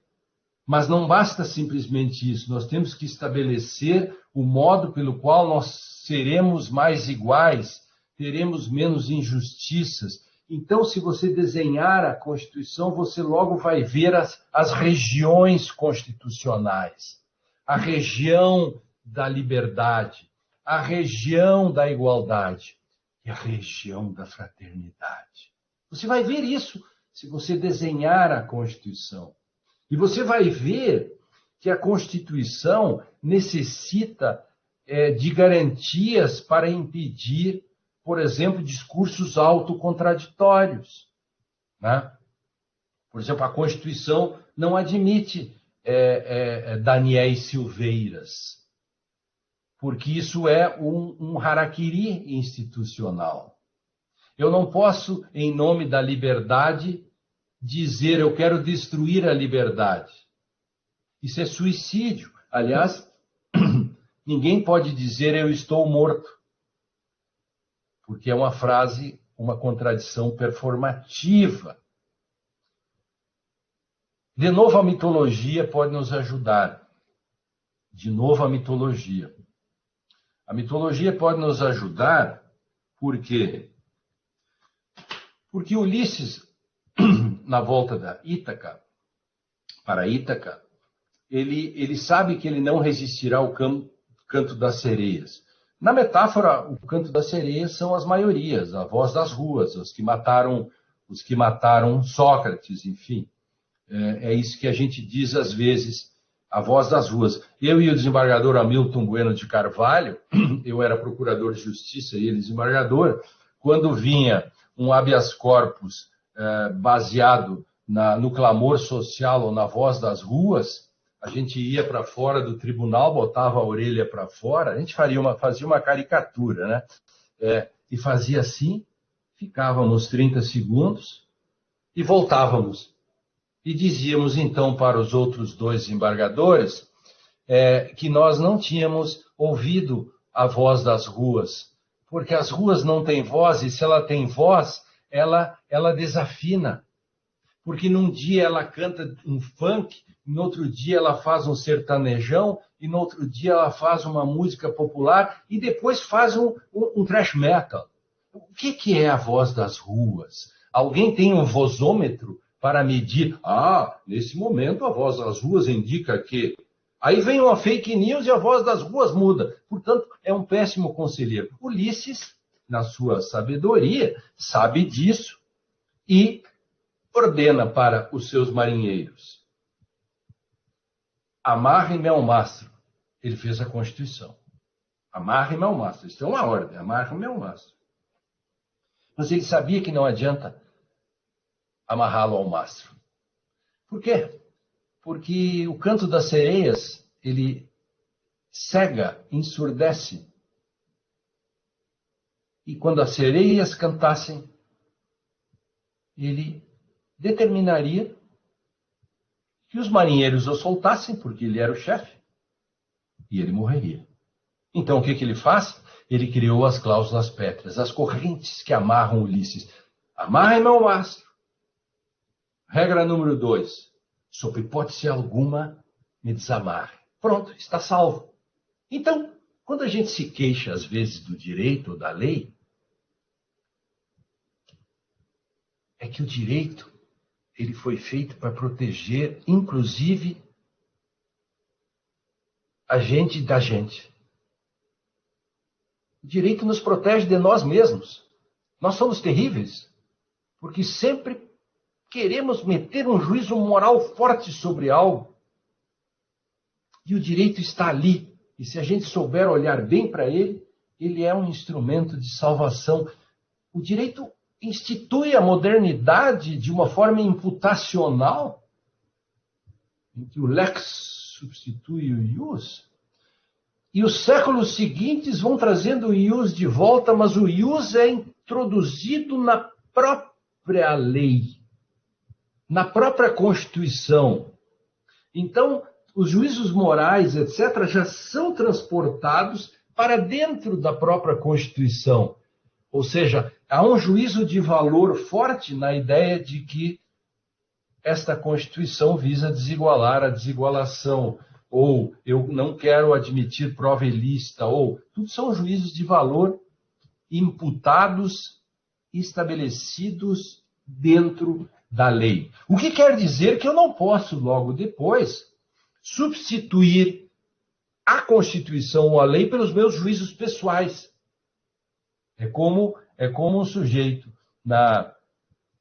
mas não basta simplesmente isso. Nós temos que estabelecer o modo pelo qual nós seremos mais iguais, teremos menos injustiças. Então, se você desenhar a Constituição, você logo vai ver as regiões constitucionais. A região da liberdade, a região da igualdade e a região da fraternidade. Você vai ver isso se você desenhar a Constituição. E você vai ver que a Constituição necessita de garantias para impedir, por exemplo, discursos autocontraditórios, né? Por exemplo, a Constituição não admite Daniéis Silveiras, porque isso é um harakiri institucional. Eu não posso, em nome da liberdade, dizer eu quero destruir a liberdade. Isso é suicídio. Aliás, ninguém pode dizer eu estou morto, porque é uma frase, uma contradição performativa. De novo, a mitologia pode nos ajudar. De novo, a mitologia. A mitologia pode nos ajudar porque Ulisses, na volta da Ítaca, para Ítaca, ele sabe que ele não resistirá ao canto das sereias. Na metáfora, o canto das sereias são as maiorias, a voz das ruas, os que mataram Sócrates, enfim. É isso que a gente diz às vezes, a voz das ruas. Eu e o desembargador Hamilton Bueno de Carvalho, eu era procurador de justiça e ele desembargador, quando vinha um habeas corpus baseado no clamor social ou na voz das ruas, a gente ia para fora do tribunal, botava a orelha para fora, a gente fazia uma caricatura, né? E fazia assim, ficávamos 30 segundos e voltávamos. E dizíamos então para os outros dois desembargadores que nós não tínhamos ouvido a voz das ruas, porque as ruas não têm voz, e se ela tem voz, ela desafina. porque num dia ela canta um funk, no outro dia ela faz um sertanejão, e no outro dia ela faz uma música popular, e depois faz um thrash metal. O que é a voz das ruas? Alguém tem um vozômetro para medir? Nesse momento a voz das ruas indica que... Aí vem uma fake news e a voz das ruas muda. Portanto, é um péssimo conselheiro. Ulisses, na sua sabedoria, sabe disso e ordena para os seus marinheiros: amarrem-me ao mastro. Ele fez a Constituição. Amarrem-me ao mastro. Isso é uma ordem. Amarrem-me ao mastro. Mas ele sabia que não adianta amarrá-lo ao mastro. Por quê? Porque o canto das sereias, ele cega, ensurdece. E quando as sereias cantassem, ele determinaria que os marinheiros o soltassem, porque ele era o chefe, e ele morreria. Então, o que ele faz? Ele criou as cláusulas pétreas, as correntes que amarram Ulisses. Amarrem-me ao mastro. Regra número 2. Sob hipótese alguma, me desamarre. Pronto, está salvo. Então, quando a gente se queixa, às vezes, do direito ou da lei, é que o direito ele foi feito para proteger, inclusive, a gente da gente. O direito nos protege de nós mesmos. Nós somos terríveis, porque sempre queremos meter um juízo moral forte sobre algo. E o direito está ali. E se a gente souber olhar bem para ele, ele é um instrumento de salvação. O direito institui a modernidade de uma forma imputacional, em que o lex substitui o ius. E os séculos seguintes vão trazendo o ius de volta, mas o ius é introduzido na própria lei, na própria Constituição. Então, os juízos morais, etc., já são transportados para dentro da própria Constituição. Ou seja, há um juízo de valor forte na ideia de que esta Constituição visa desigualar a desigualação, ou eu não quero admitir prova ilícita, ou tudo são juízos de valor imputados, estabelecidos dentro da lei. O que quer dizer que eu não posso, logo depois, substituir a Constituição ou a lei pelos meus juízos pessoais. É como um sujeito,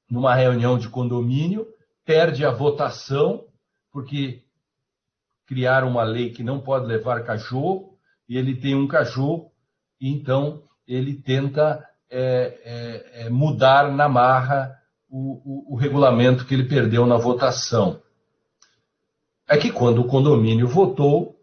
numa reunião de condomínio, perde a votação, porque criaram uma lei que não pode levar cachorro, e ele tem um cachorro, e então ele tenta mudar na marra o regulamento que ele perdeu na votação. É que quando o condomínio votou,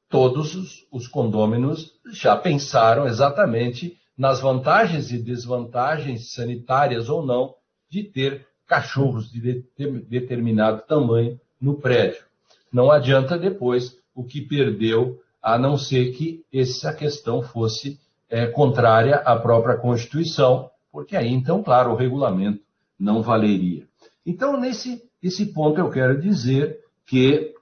todos os condôminos já pensaram exatamente nas vantagens e desvantagens sanitárias ou não de ter cachorros de determinado tamanho no prédio. Não adianta depois o que perdeu, a não ser que essa questão fosse contrária à própria Constituição, porque aí, então, claro, o regulamento não valeria. Então, nesse ponto, eu quero dizer que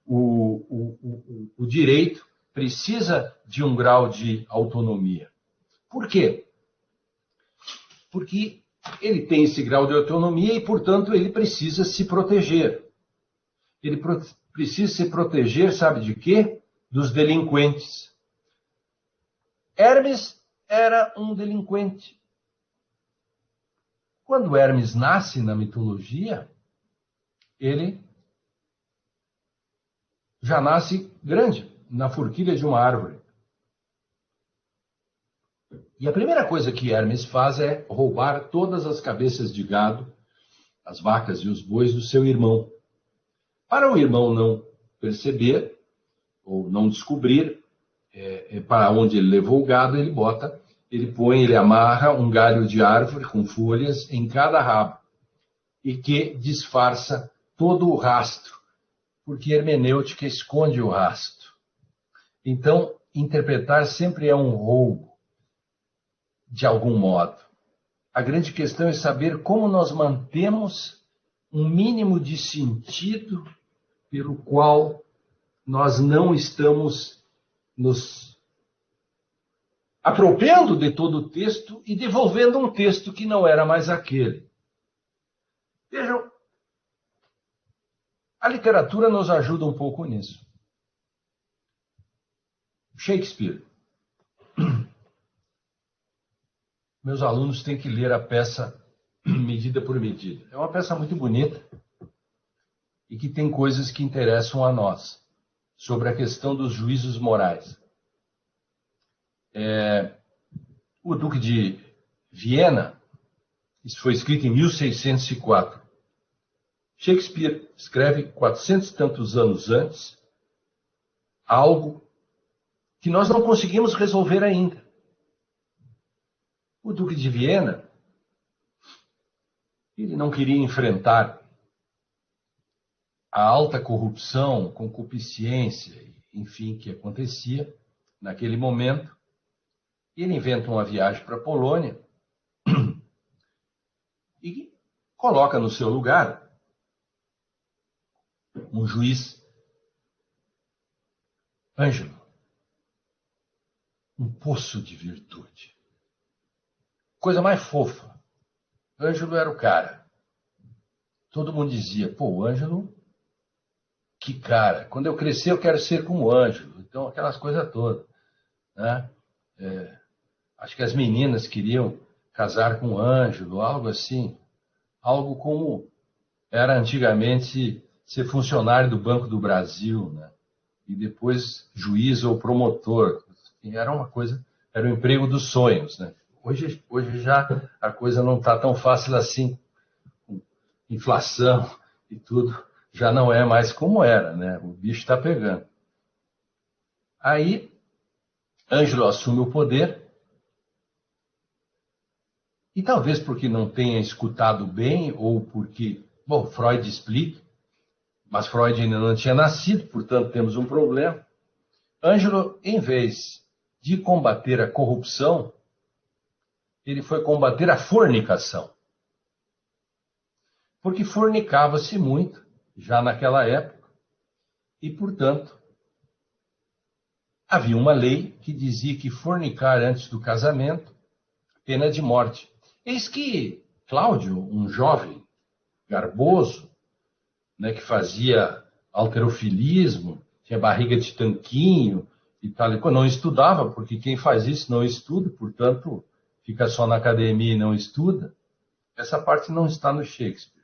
o direito precisa de um grau de autonomia. Por quê? Porque ele tem esse grau de autonomia e, portanto, ele precisa se proteger. Ele precisa se proteger, sabe de quê? Dos delinquentes. Hermes era um delinquente. Quando Hermes nasce na mitologia, ele já nasce grande, na forquilha de uma árvore. E a primeira coisa que Hermes faz é roubar todas as cabeças de gado, as vacas e os bois do seu irmão. Para o irmão não perceber, ou não descobrir para onde ele levou o gado, ele amarra um galho de árvore com folhas em cada rabo, e que disfarça todo o rastro, porque hermenêutica esconde o rastro. Então, interpretar sempre é um roubo, de algum modo. A grande questão é saber como nós mantemos um mínimo de sentido pelo qual nós não estamos nos apropriando de todo o texto e devolvendo um texto que não era mais aquele. Vejam, a literatura nos ajuda um pouco nisso. Shakespeare. Meus alunos têm que ler a peça Medida por Medida. É uma peça muito bonita e que tem coisas que interessam a nós sobre a questão dos juízos morais. O Duque de Viena, isso foi escrito em 1604. Shakespeare escreve 400 e tantos anos antes algo que nós não conseguimos resolver ainda. O Duque de Viena, ele não queria enfrentar a alta corrupção, concupiscência, enfim, que acontecia naquele momento. Ele inventa uma viagem para a Polônia e coloca no seu lugar um juiz, Ângelo, um poço de virtude. Coisa mais fofa. Ângelo era o cara. Todo mundo dizia, pô, o Ângelo, que cara. Quando eu crescer eu quero ser como o Ângelo. Então, aquelas coisas todas, né? Acho que as meninas queriam casar com o Ângelo, algo assim. Algo como era antigamente ser funcionário do Banco do Brasil, né? E depois juiz ou promotor. Era uma coisa, era o emprego dos sonhos, né? Hoje já a coisa não está tão fácil assim. Inflação e tudo já não é mais como era, né? O bicho está pegando. Aí, Ângelo assume o poder e talvez porque não tenha escutado bem ou porque, bom, Freud explica, mas Freud ainda não tinha nascido, portanto temos um problema. Ângelo, em vez de combater a corrupção, ele foi combater a fornicação. Porque fornicava-se muito, já naquela época, e, portanto, havia uma lei que dizia que fornicar antes do casamento, pena de morte. Eis que Cláudio, um jovem garboso, né, que fazia halterofilismo, tinha barriga de tanquinho e tal, não estudava, porque quem faz isso não estuda, portanto, fica só na academia e não estuda. Essa parte não está no Shakespeare.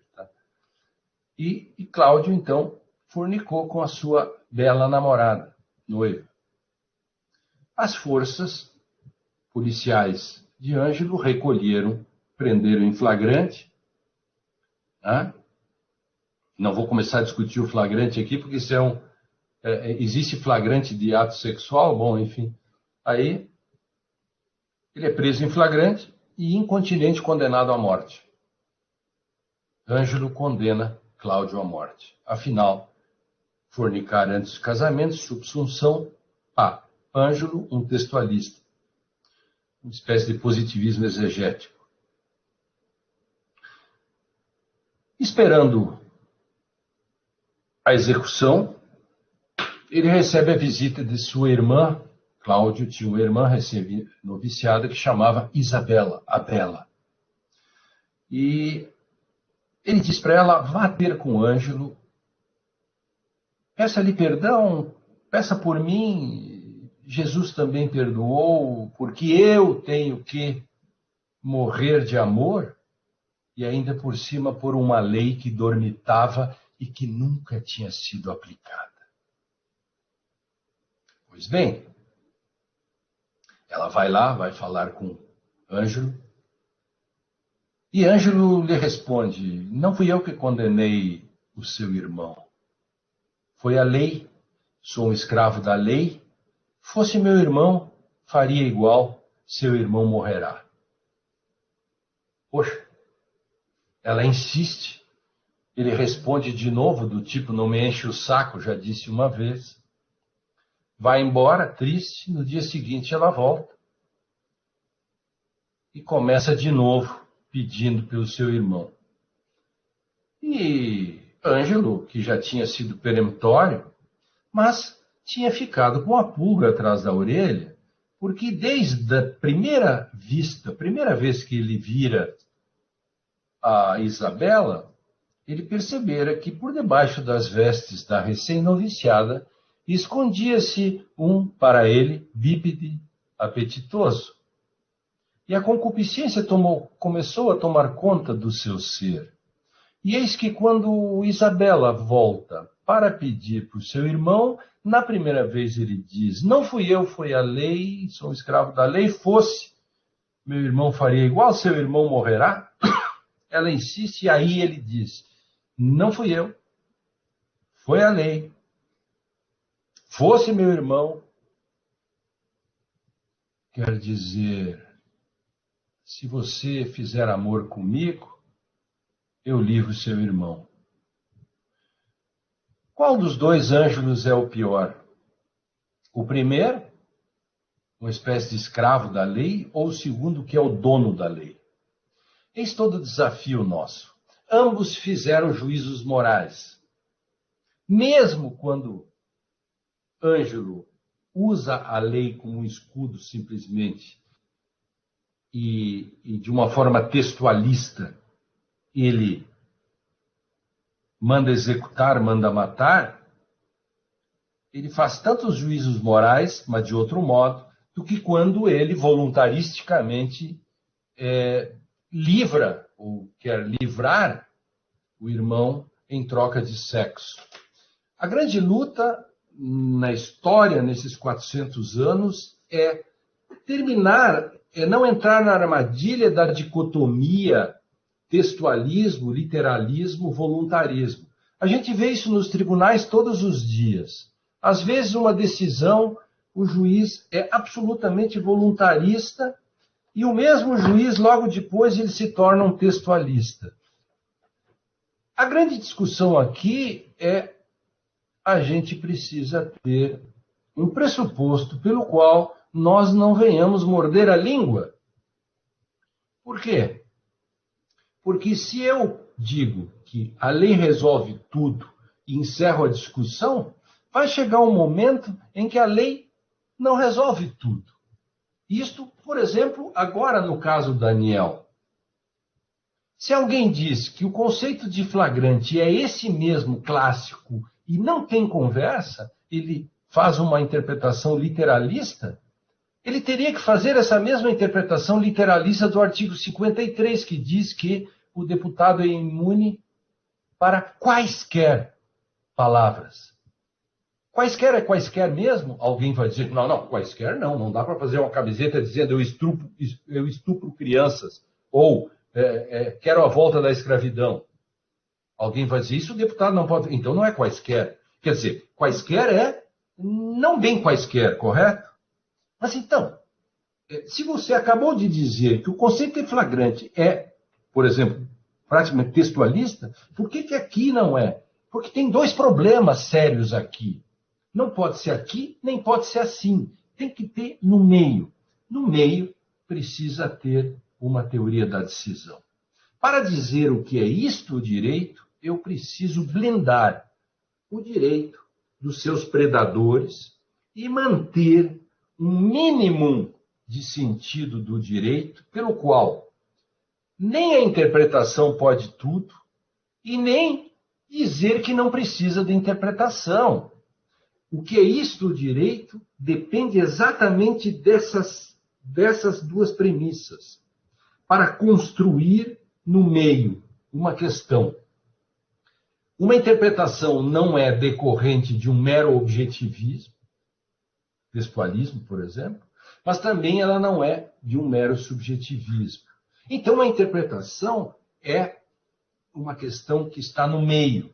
E Cláudio, então, fornicou com a sua bela namorada, noiva. As forças policiais de Ângelo recolheram, prenderam em flagrante. Né? Não vou começar a discutir o flagrante aqui, porque isso existe flagrante de ato sexual, bom, enfim. Aí, ele é preso em flagrante e incontinente condenado à morte. Ângelo condena Cláudio à morte. Afinal, fornicar antes do casamento, subsunção a Ângelo, um textualista. Uma espécie de positivismo exegético. Esperando a execução, ele recebe a visita de sua irmã. Cláudio tinha uma irmã recém-noviciada que chamava Isabela, a Bela. E ele diz para ela, vá ter com Ângelo, peça-lhe perdão, peça por mim, Jesus também perdoou, porque eu tenho que morrer de amor, e ainda por cima por uma lei que dormitava e que nunca tinha sido aplicada. Pois bem, ela vai lá, vai falar com Ângelo, e Ângelo lhe responde, não fui eu que condenei o seu irmão. Foi a lei, sou um escravo da lei. Fosse meu irmão, faria igual, seu irmão morrerá. Poxa, ela insiste. Ele responde de novo, do tipo, não me enche o saco, já disse uma vez. Vai embora, triste, no dia seguinte ela volta. E começa de novo, pedindo pelo seu irmão. E Ângelo, que já tinha sido peremptório, mas tinha ficado com a pulga atrás da orelha, porque desde a primeira vista, primeira vez que ele vira a Isabela, ele percebera que por debaixo das vestes da recém-noviciada escondia-se um, para ele, bípede apetitoso. E a concupiscência começou a tomar conta do seu ser. E eis que quando Isabela volta para pedir para o seu irmão, na primeira vez ele diz, não fui eu, foi a lei, sou um escravo da lei, fosse, meu irmão faria igual, seu irmão morrerá. Ela insiste e aí ele diz, não fui eu, foi a lei, fosse meu irmão, quer dizer, se você fizer amor comigo, eu livro seu irmão. Qual dos dois Ângelos é o pior? O primeiro, uma espécie de escravo da lei, ou o segundo, que é o dono da lei? Eis todo o desafio nosso. Ambos fizeram juízos morais. Mesmo quando Ângelo usa a lei como um escudo simplesmente e de uma forma textualista, ele manda executar, manda matar, ele faz tantos juízos morais, mas de outro modo, do que quando ele voluntaristicamente livra, ou quer livrar, o irmão em troca de sexo. A grande luta na história, nesses 400 anos, é terminar, é não entrar na armadilha da dicotomia textualismo, literalismo, voluntarismo. A gente vê isso nos tribunais todos os dias. Às vezes, uma decisão, o juiz é absolutamente voluntarista e o mesmo juiz, logo depois, ele se torna um textualista. A grande discussão aqui é a gente precisa ter um pressuposto pelo qual nós não venhamos morder a língua. Por quê? Porque se eu digo que a lei resolve tudo e encerro a discussão, vai chegar um momento em que a lei não resolve tudo. Isto, por exemplo, agora no caso Daniel. Se alguém diz que o conceito de flagrante é esse mesmo clássico e não tem conversa, ele faz uma interpretação literalista, ele teria que fazer essa mesma interpretação literalista do artigo 53, que diz que o deputado é imune para quaisquer palavras. Quaisquer é quaisquer mesmo? Alguém vai dizer, não, quaisquer não dá para fazer uma camiseta dizendo eu estupro crianças, ou quero a volta da escravidão. Alguém vai dizer, isso o deputado não pode, então não é quaisquer. Quer dizer, quaisquer é não bem quaisquer, correto? Mas então, se você acabou de dizer que o conceito de flagrante é, por exemplo, praticamente textualista, por que aqui não é? Porque tem dois problemas sérios aqui. Não pode ser aqui, nem pode ser assim. Tem que ter no meio. No meio, precisa ter uma teoria da decisão. Para dizer o que é isto o direito, eu preciso blindar o direito dos seus predadores e manter um mínimo de sentido do direito, pelo qual nem a interpretação pode tudo e nem dizer que não precisa de interpretação. O que é isto o direito depende exatamente dessas duas premissas, para construir no meio uma questão. Uma interpretação não é decorrente de um mero objetivismo, textualismo, por exemplo, mas também ela não é de um mero subjetivismo. Então, a interpretação é uma questão que está no meio,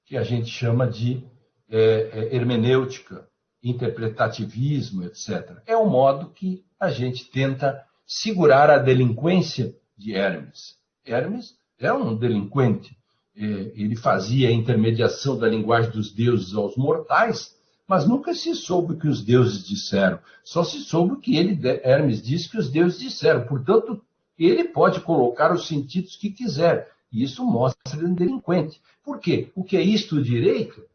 que a gente chama de hermenêutica, interpretativismo, etc. É o modo que a gente tenta segurar a delinquência de Hermes. Hermes é um delinquente. Ele fazia a intermediação da linguagem dos deuses aos mortais, mas nunca se soube o que os deuses disseram. Só se soube o que Hermes disse que os deuses disseram. Portanto, ele pode colocar os sentidos que quiser. E isso mostra ele um delinquente. Por quê? O que é isto o direito?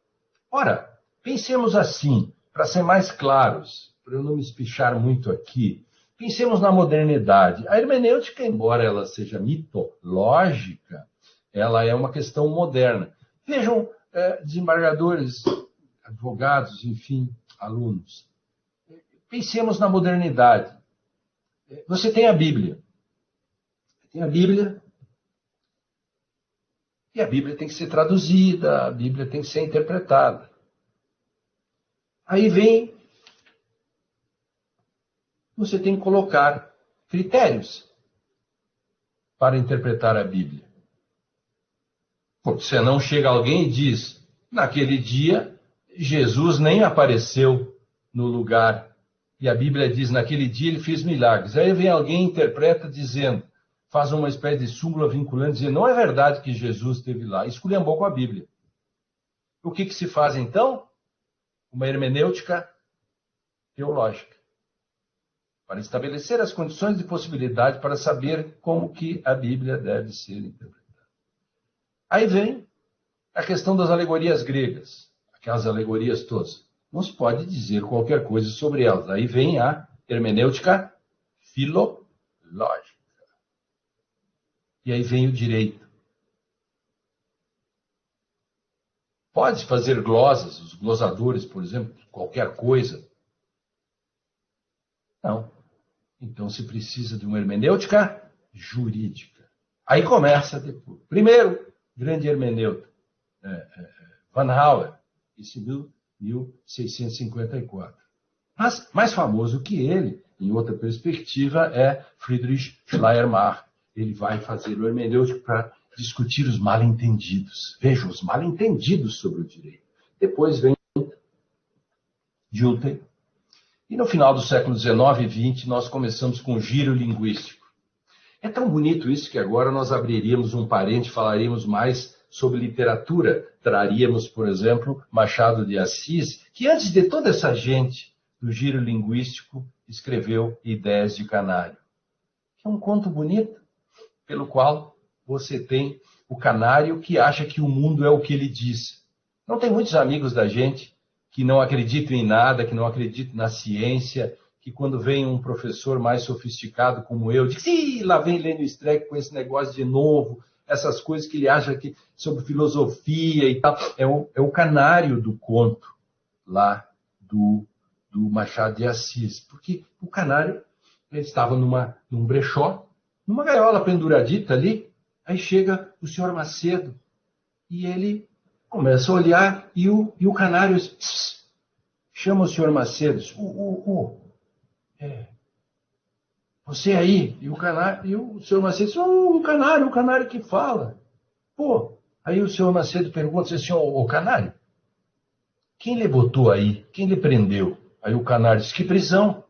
Ora, pensemos assim, para ser mais claros, para eu não me espichar muito aqui. Pensemos na modernidade. A hermenêutica, embora ela seja mitológica, ela é uma questão moderna. Vejam, desembargadores, advogados, enfim, alunos. Pensemos na modernidade. Você tem a Bíblia. Tem a Bíblia. E a Bíblia tem que ser traduzida, a Bíblia tem que ser interpretada. Aí vem, você tem que colocar critérios para interpretar a Bíblia. Porque senão chega alguém e diz, naquele dia, Jesus nem apareceu no lugar. E a Bíblia diz, naquele dia ele fez milagres. Aí vem alguém e interpreta dizendo, faz uma espécie de súmula vinculante, dizendo, não é verdade que Jesus esteve lá. Esculhambou com a Bíblia. O que se faz então? Uma hermenêutica teológica. Para estabelecer as condições de possibilidade para saber como que a Bíblia deve ser interpretada. Aí vem a questão das alegorias gregas. Aquelas alegorias todas. Não se pode dizer qualquer coisa sobre elas. Aí vem a hermenêutica filológica. E aí vem o direito. Pode fazer glosas, os glosadores, por exemplo, qualquer coisa. Não. Então se precisa de uma hermenêutica jurídica. Aí começa depois. Primeiro, grande hermeneuta, Van Hauer, isso em 1654. Mas mais famoso que ele, em outra perspectiva, é Friedrich Schleiermacher. Ele vai fazer o hermenêutico para discutir os mal-entendidos. Vejam, os mal-entendidos sobre o direito. Depois vem Dilthey. E no final do século XIX e XX, nós começamos com o giro linguístico. É tão bonito isso que agora nós abriríamos um parênteses, falaríamos mais sobre literatura. Traríamos, por exemplo, Machado de Assis, que antes de toda essa gente do giro linguístico, escreveu Ideias de Canário. Que é um conto bonito, pelo qual você tem o canário que acha que o mundo é o que ele diz. Não tem muitos amigos da gente que não acreditam em nada, que não acreditam na ciência, que quando vem um professor mais sofisticado como eu, diz, ih, lá vem Lênio Streck com esse negócio de novo, essas coisas que ele acha que sobre filosofia e tal. É o canário do conto lá do Machado de Assis. Porque o canário ele estava num brechó, numa gaiola penduradita ali, aí chega o senhor Macedo e ele começa a olhar e o canário chama o senhor Macedo, você aí, e o senhor Macedo diz, o canário que fala. Pô, aí o senhor Macedo pergunta, senhor, o canário, quem lhe botou aí? Quem lhe prendeu? Aí o canário diz, que prisão?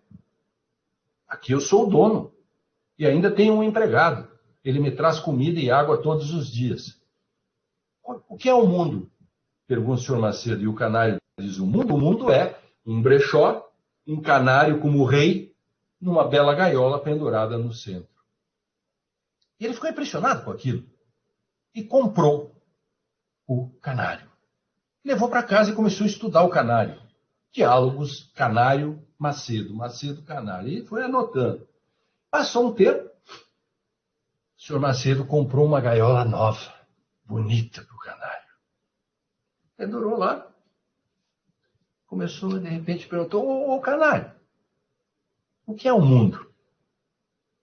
Aqui eu sou o dono. E ainda tenho um empregado. Ele me traz comida e água todos os dias. O que é o mundo? Pergunta o senhor Macedo. E o canário diz, o mundo é um brechó, um canário como rei, numa bela gaiola pendurada no centro. E ele ficou impressionado com aquilo. E comprou o canário. Levou para casa e começou a estudar o canário. Diálogos, canário, Macedo, Macedo, canário. E foi anotando. Passou um tempo, o senhor Macedo comprou uma gaiola nova, bonita para o canário. Pendurou lá. Começou, de repente, perguntou, ô canário, o que é o mundo?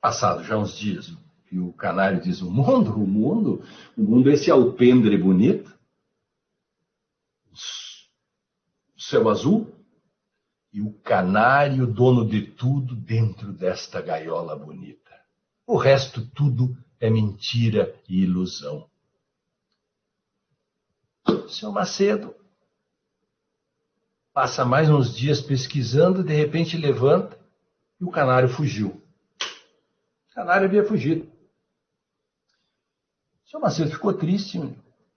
Passado já uns dias, e o canário diz, o mundo, esse alpendre bonito, o céu azul, e o canário, dono de tudo, dentro desta gaiola bonita. O resto tudo é mentira e ilusão. O senhor Macedo passa mais uns dias pesquisando, de repente levanta e o canário fugiu. O canário havia fugido. O senhor Macedo ficou triste,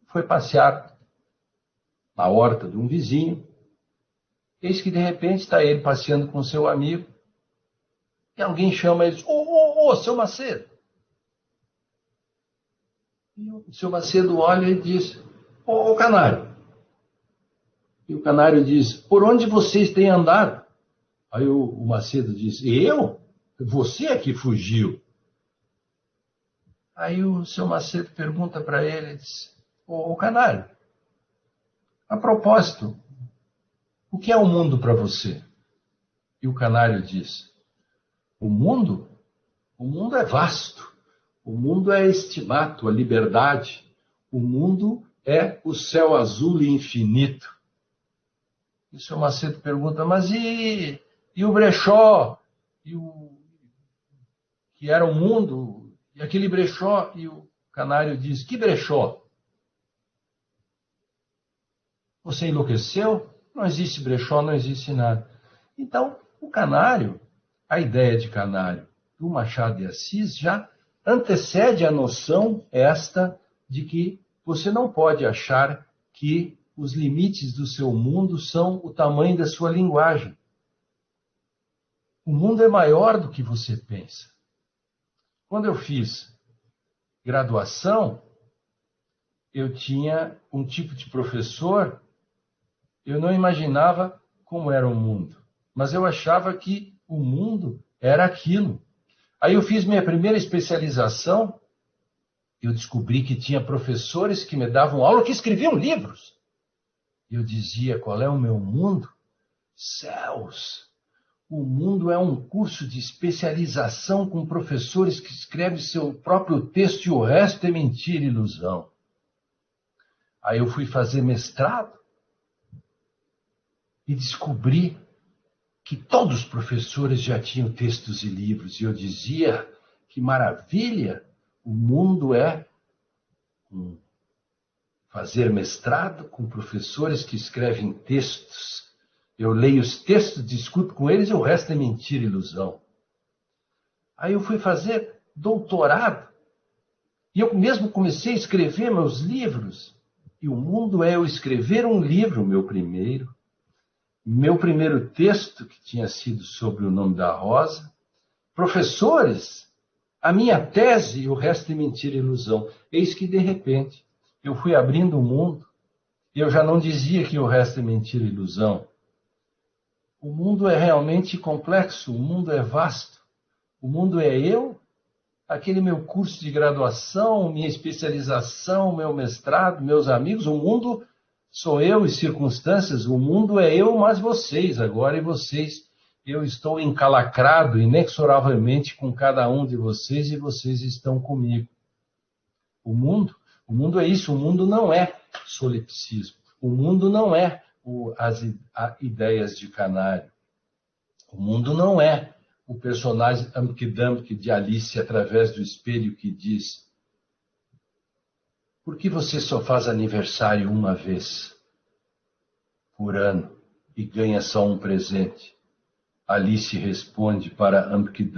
foi passear na horta de um vizinho. Eis que de repente está ele passeando com seu amigo e alguém chama ele, ô, seu Macedo, E o seu Macedo olha e diz: ô Canário. E o Canário diz: por onde vocês têm andado? Aí o Macedo diz: eu? Você é que fugiu. Aí o seu Macedo pergunta para ele, diz: ô Canário, a propósito, o que é o mundo para você? E o Canário diz: o mundo? O mundo é vasto. O mundo é estimato, a liberdade. O mundo é o céu azul e infinito. E o seu Macedo pergunta: mas e o brechó? Que era o mundo? E aquele brechó? E o Canário diz: que brechó? Você enlouqueceu? Não existe brechó, não existe nada. Então, o Canário, a ideia de Canário do Machado de Assis já antecede a noção esta de que você não pode achar que os limites do seu mundo são o tamanho da sua linguagem. O mundo é maior do que você pensa. Quando eu fiz graduação, eu tinha um tipo de professor, eu não imaginava como era o mundo, mas eu achava que o mundo era aquilo. Aí eu fiz minha primeira especialização, eu descobri que tinha professores que me davam aula que escreviam livros. Eu dizia: qual é o meu mundo? Céus! O mundo é um curso de especialização com professores que escrevem seu próprio texto e o resto é mentira e ilusão. Aí eu fui fazer mestrado e descobri que todos os professores já tinham textos e livros. E eu dizia: que maravilha! O mundo é fazer mestrado com professores que escrevem textos. Eu leio os textos, discuto com eles e o resto é mentira e ilusão. Aí eu fui fazer doutorado e eu mesmo comecei a escrever meus livros. E o mundo é eu escrever um livro, meu primeiro texto, que tinha sido sobre o nome da Rosa, professores, a minha tese e o resto é mentira e ilusão. Eis que, de repente, eu fui abrindo o mundo e eu já não dizia que o resto é mentira e ilusão. O mundo é realmente complexo, o mundo é vasto. O mundo é eu, aquele meu curso de graduação, minha especialização, meu mestrado, meus amigos. O mundo sou eu e circunstâncias. O mundo é eu mais vocês agora e vocês. Eu estou encalacrado inexoravelmente com cada um de vocês e vocês estão comigo. O mundo é isso. O mundo não é solipsismo. O mundo não é as ideias de Canário. O mundo não é o personagem Humpty de Alice através do espelho que diz: por que você só faz aniversário uma vez por ano e ganha só um presente? Alice responde para Humpty: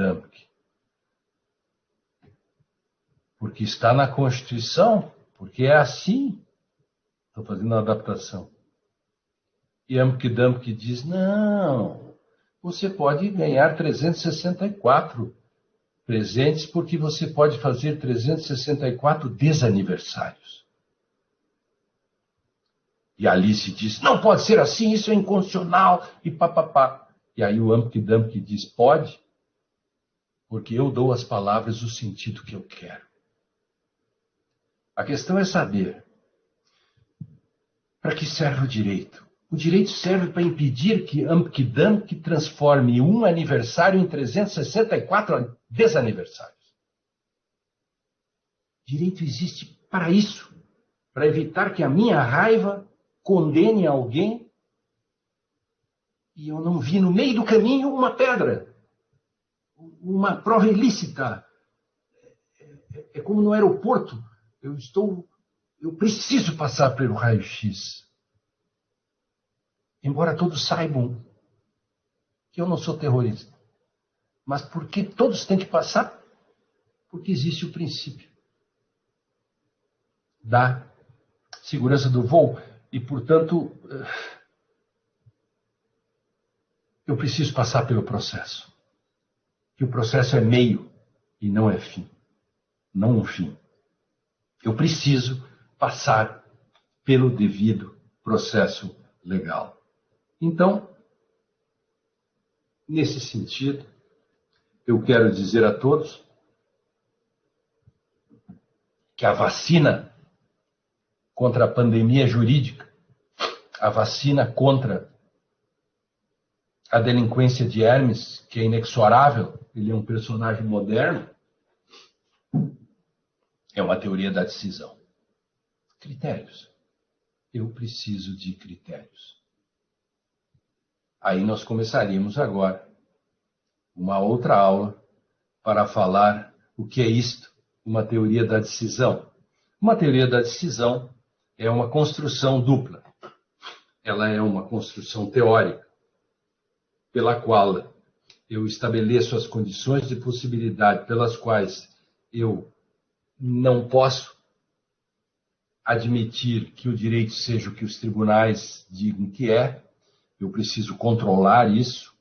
porque está na Constituição, porque é assim. Estou fazendo uma adaptação. E Humpty diz: não, você pode ganhar 364 presentes, porque você pode fazer 364 desaniversários. E Alice diz: não pode ser assim, isso é inconstitucional, e papapá. E aí o Humpty diz: pode, porque eu dou às palavras o sentido que eu quero. A questão é saber para que serve o direito. O direito serve para impedir que Humpty transforme um aniversário em 364 desaniversários. Direito existe para isso, para evitar que a minha raiva condene alguém e eu não vi no meio do caminho uma pedra, uma prova ilícita. É como no aeroporto, eu preciso passar pelo raio-x. Embora todos saibam que eu não sou terrorista. Mas por que todos têm que passar? Porque existe o princípio da segurança do voo. E, portanto, eu preciso passar pelo processo. Que o processo é meio e não é fim. Não um fim. eu preciso passar pelo devido processo legal. Então, nesse sentido, eu quero dizer a todos que a vacina contra a pandemia jurídica, a vacina contra a delinquência de Hermes, que é inexorável, ele é um personagem moderno, é uma teoria da decisão. Critérios. Eu preciso de critérios. Aí nós começaríamos agora uma outra aula para falar o que é isto, uma teoria da decisão. Uma teoria da decisão é uma construção dupla. Ela é uma construção teórica, pela qual eu estabeleço as condições de possibilidade pelas quais eu não posso admitir que o direito seja o que os tribunais digam que é. Eu preciso controlar isso.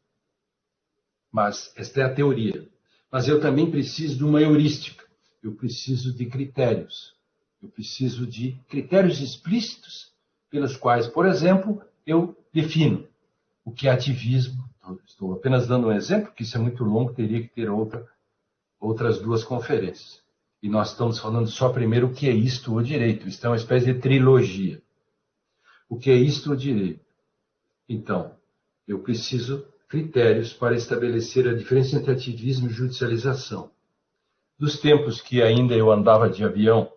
Mas esta é a teoria. Mas eu também preciso de uma heurística. Eu preciso de critérios. Eu preciso de critérios explícitos pelos quais, por exemplo, eu defino o que é ativismo. Estou apenas dando um exemplo, porque isso é muito longo, teria que ter outras duas conferências. E nós estamos falando só primeiro o que é isto, o direito. Isto é uma espécie de trilogia. O que é isto, o direito? Então, eu preciso critérios para estabelecer a diferença entre ativismo e judicialização. Dos tempos que ainda eu andava de avião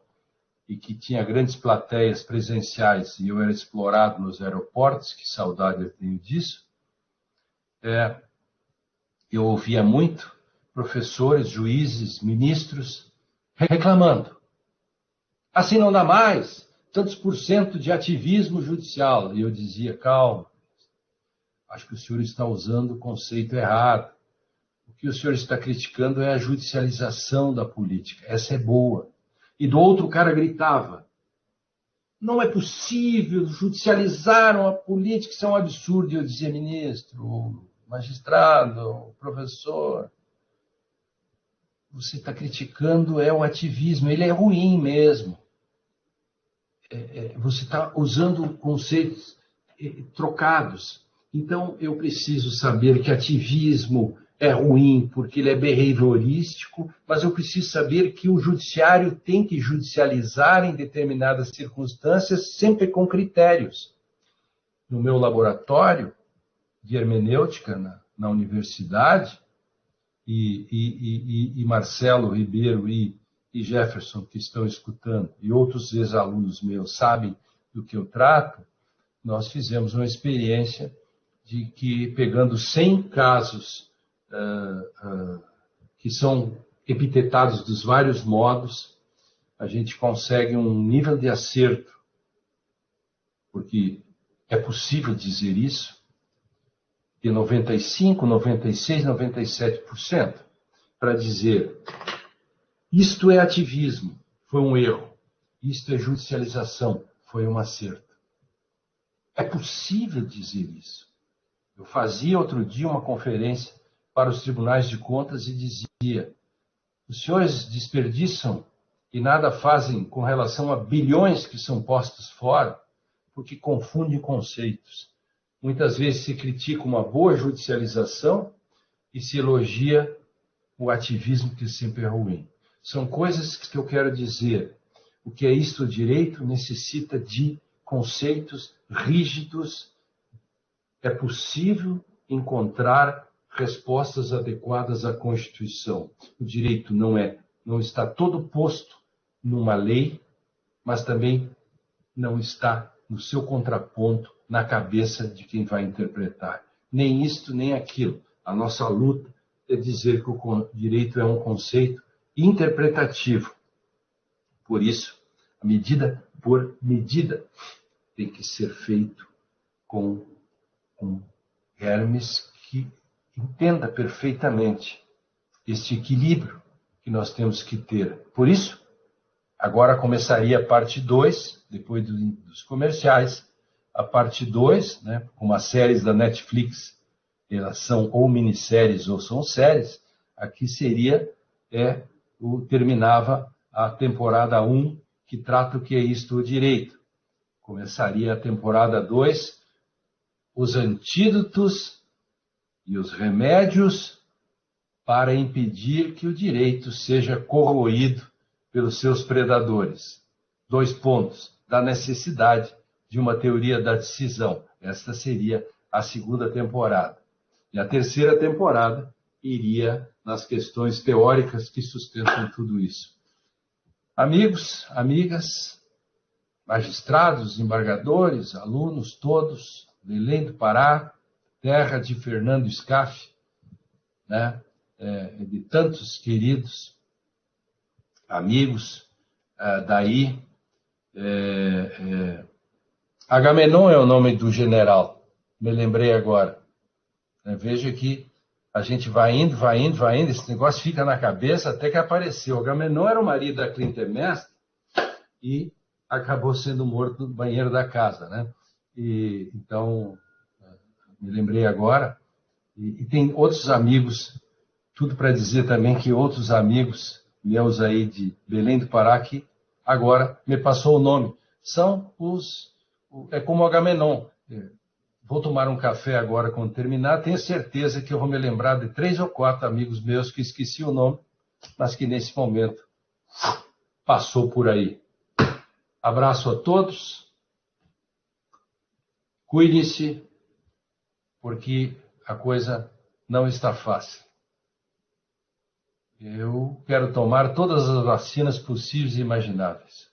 e que tinha grandes plateias presenciais e eu era explorado nos aeroportos, que saudade eu tenho disso, eu ouvia muito professores, juízes, ministros reclamando. Assim não dá mais, tantos % de ativismo judicial. E eu dizia, calma, acho que o senhor está usando o conceito errado. O que o senhor está criticando é a judicialização da política. Essa é boa. E do outro cara gritava, não é possível judicializar a política, isso é um absurdo. E eu dizia, ministro, magistrado, professor, você está criticando o ativismo, ele é ruim mesmo. Você está usando conceitos trocados. Então, eu preciso saber que ativismo é ruim porque ele é behaviorístico, mas eu preciso saber que o judiciário tem que judicializar em determinadas circunstâncias, sempre com critérios. No meu laboratório de hermenêutica na universidade, e Marcelo Ribeiro e Jefferson, que estão escutando, e outros ex-alunos meus sabem do que eu trato, nós fizemos uma experiência de que, pegando 100 casos que são epitetados dos vários modos, a gente consegue um nível de acerto, porque é possível dizer isso, de 95%, 96%, 97%, para dizer isto é ativismo, foi um erro, isto é judicialização, foi um acerto. É possível dizer isso. Eu fazia outro dia uma conferência para os tribunais de contas e dizia, os senhores desperdiçam e nada fazem com relação a bilhões que são postos fora, porque confundem conceitos. Muitas vezes se critica uma boa judicialização e se elogia o ativismo, que sempre é ruim. São coisas que eu quero dizer. O que é isto, o direito, necessita de conceitos rígidos. É possível encontrar respostas adequadas à Constituição. O direito não está todo posto numa lei, mas também não está no seu contraponto na cabeça de quem vai interpretar. Nem isto, nem aquilo. A nossa luta é dizer que o direito é um conceito interpretativo. Por isso, a medida por medida tem que ser feito com Hermes que entenda perfeitamente este equilíbrio que nós temos que ter. Por isso, agora começaria a parte 2, depois dos comerciais, a parte 2, né, como as séries da Netflix, elas são ou minisséries ou são séries, aqui seria, terminava a temporada 1, que trata o que é isto o direito. Começaria a temporada 2, os antídotos e os remédios para impedir que o direito seja corroído pelos seus predadores. 2 pontos, da necessidade de uma teoria da decisão. Esta seria a segunda temporada. E a terceira temporada iria nas questões teóricas que sustentam tudo isso. Amigos, amigas, magistrados, embargadores, alunos, todos, Belém do Pará, terra de Fernando Scaf, né? De tantos queridos amigos daí. Agamenon é o nome do general, me lembrei agora. Veja que a gente vai indo, esse negócio fica na cabeça até que apareceu. Agamenon era o marido da Clitemnestra e acabou sendo morto no banheiro da casa, né? Então, me lembrei agora. E tem outros amigos, tudo para dizer também que outros amigos meus aí de Belém do Pará, que agora me passou o nome, são é como Agamenon. Vou tomar um café agora quando terminar, tenho certeza que eu vou me lembrar de 3 ou 4 amigos meus que esqueci o nome, mas que nesse momento passou por aí. Abraço a todos, cuidem-se, porque a coisa não está fácil. Eu quero tomar todas as vacinas possíveis e imagináveis.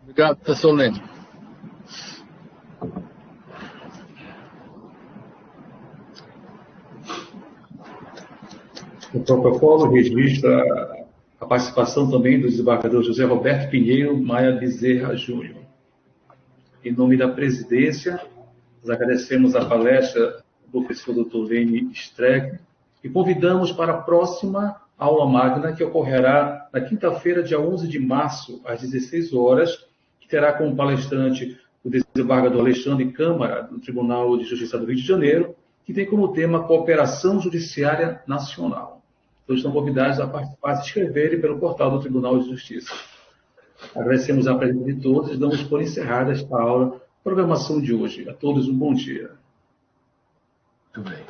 Obrigado, professor Lênin. O protocolo registra a participação também do desembargador José Roberto Pinheiro Maia Bezerra Júnior. Em nome da presidência, nós agradecemos a palestra do professor Dr. Lênin Streck e convidamos para a próxima aula magna, que ocorrerá na quinta-feira, dia 11 de março, às 16 horas, que terá como palestrante o desembargador Alexandre Câmara, do Tribunal de Justiça do Rio de Janeiro, que tem como tema Cooperação Judiciária Nacional. Todos estão convidados a participar, se inscreverem pelo portal do Tribunal de Justiça. Agradecemos a presença de todos e damos por encerrada esta aula, programação de hoje. A todos um bom dia. Muito bem.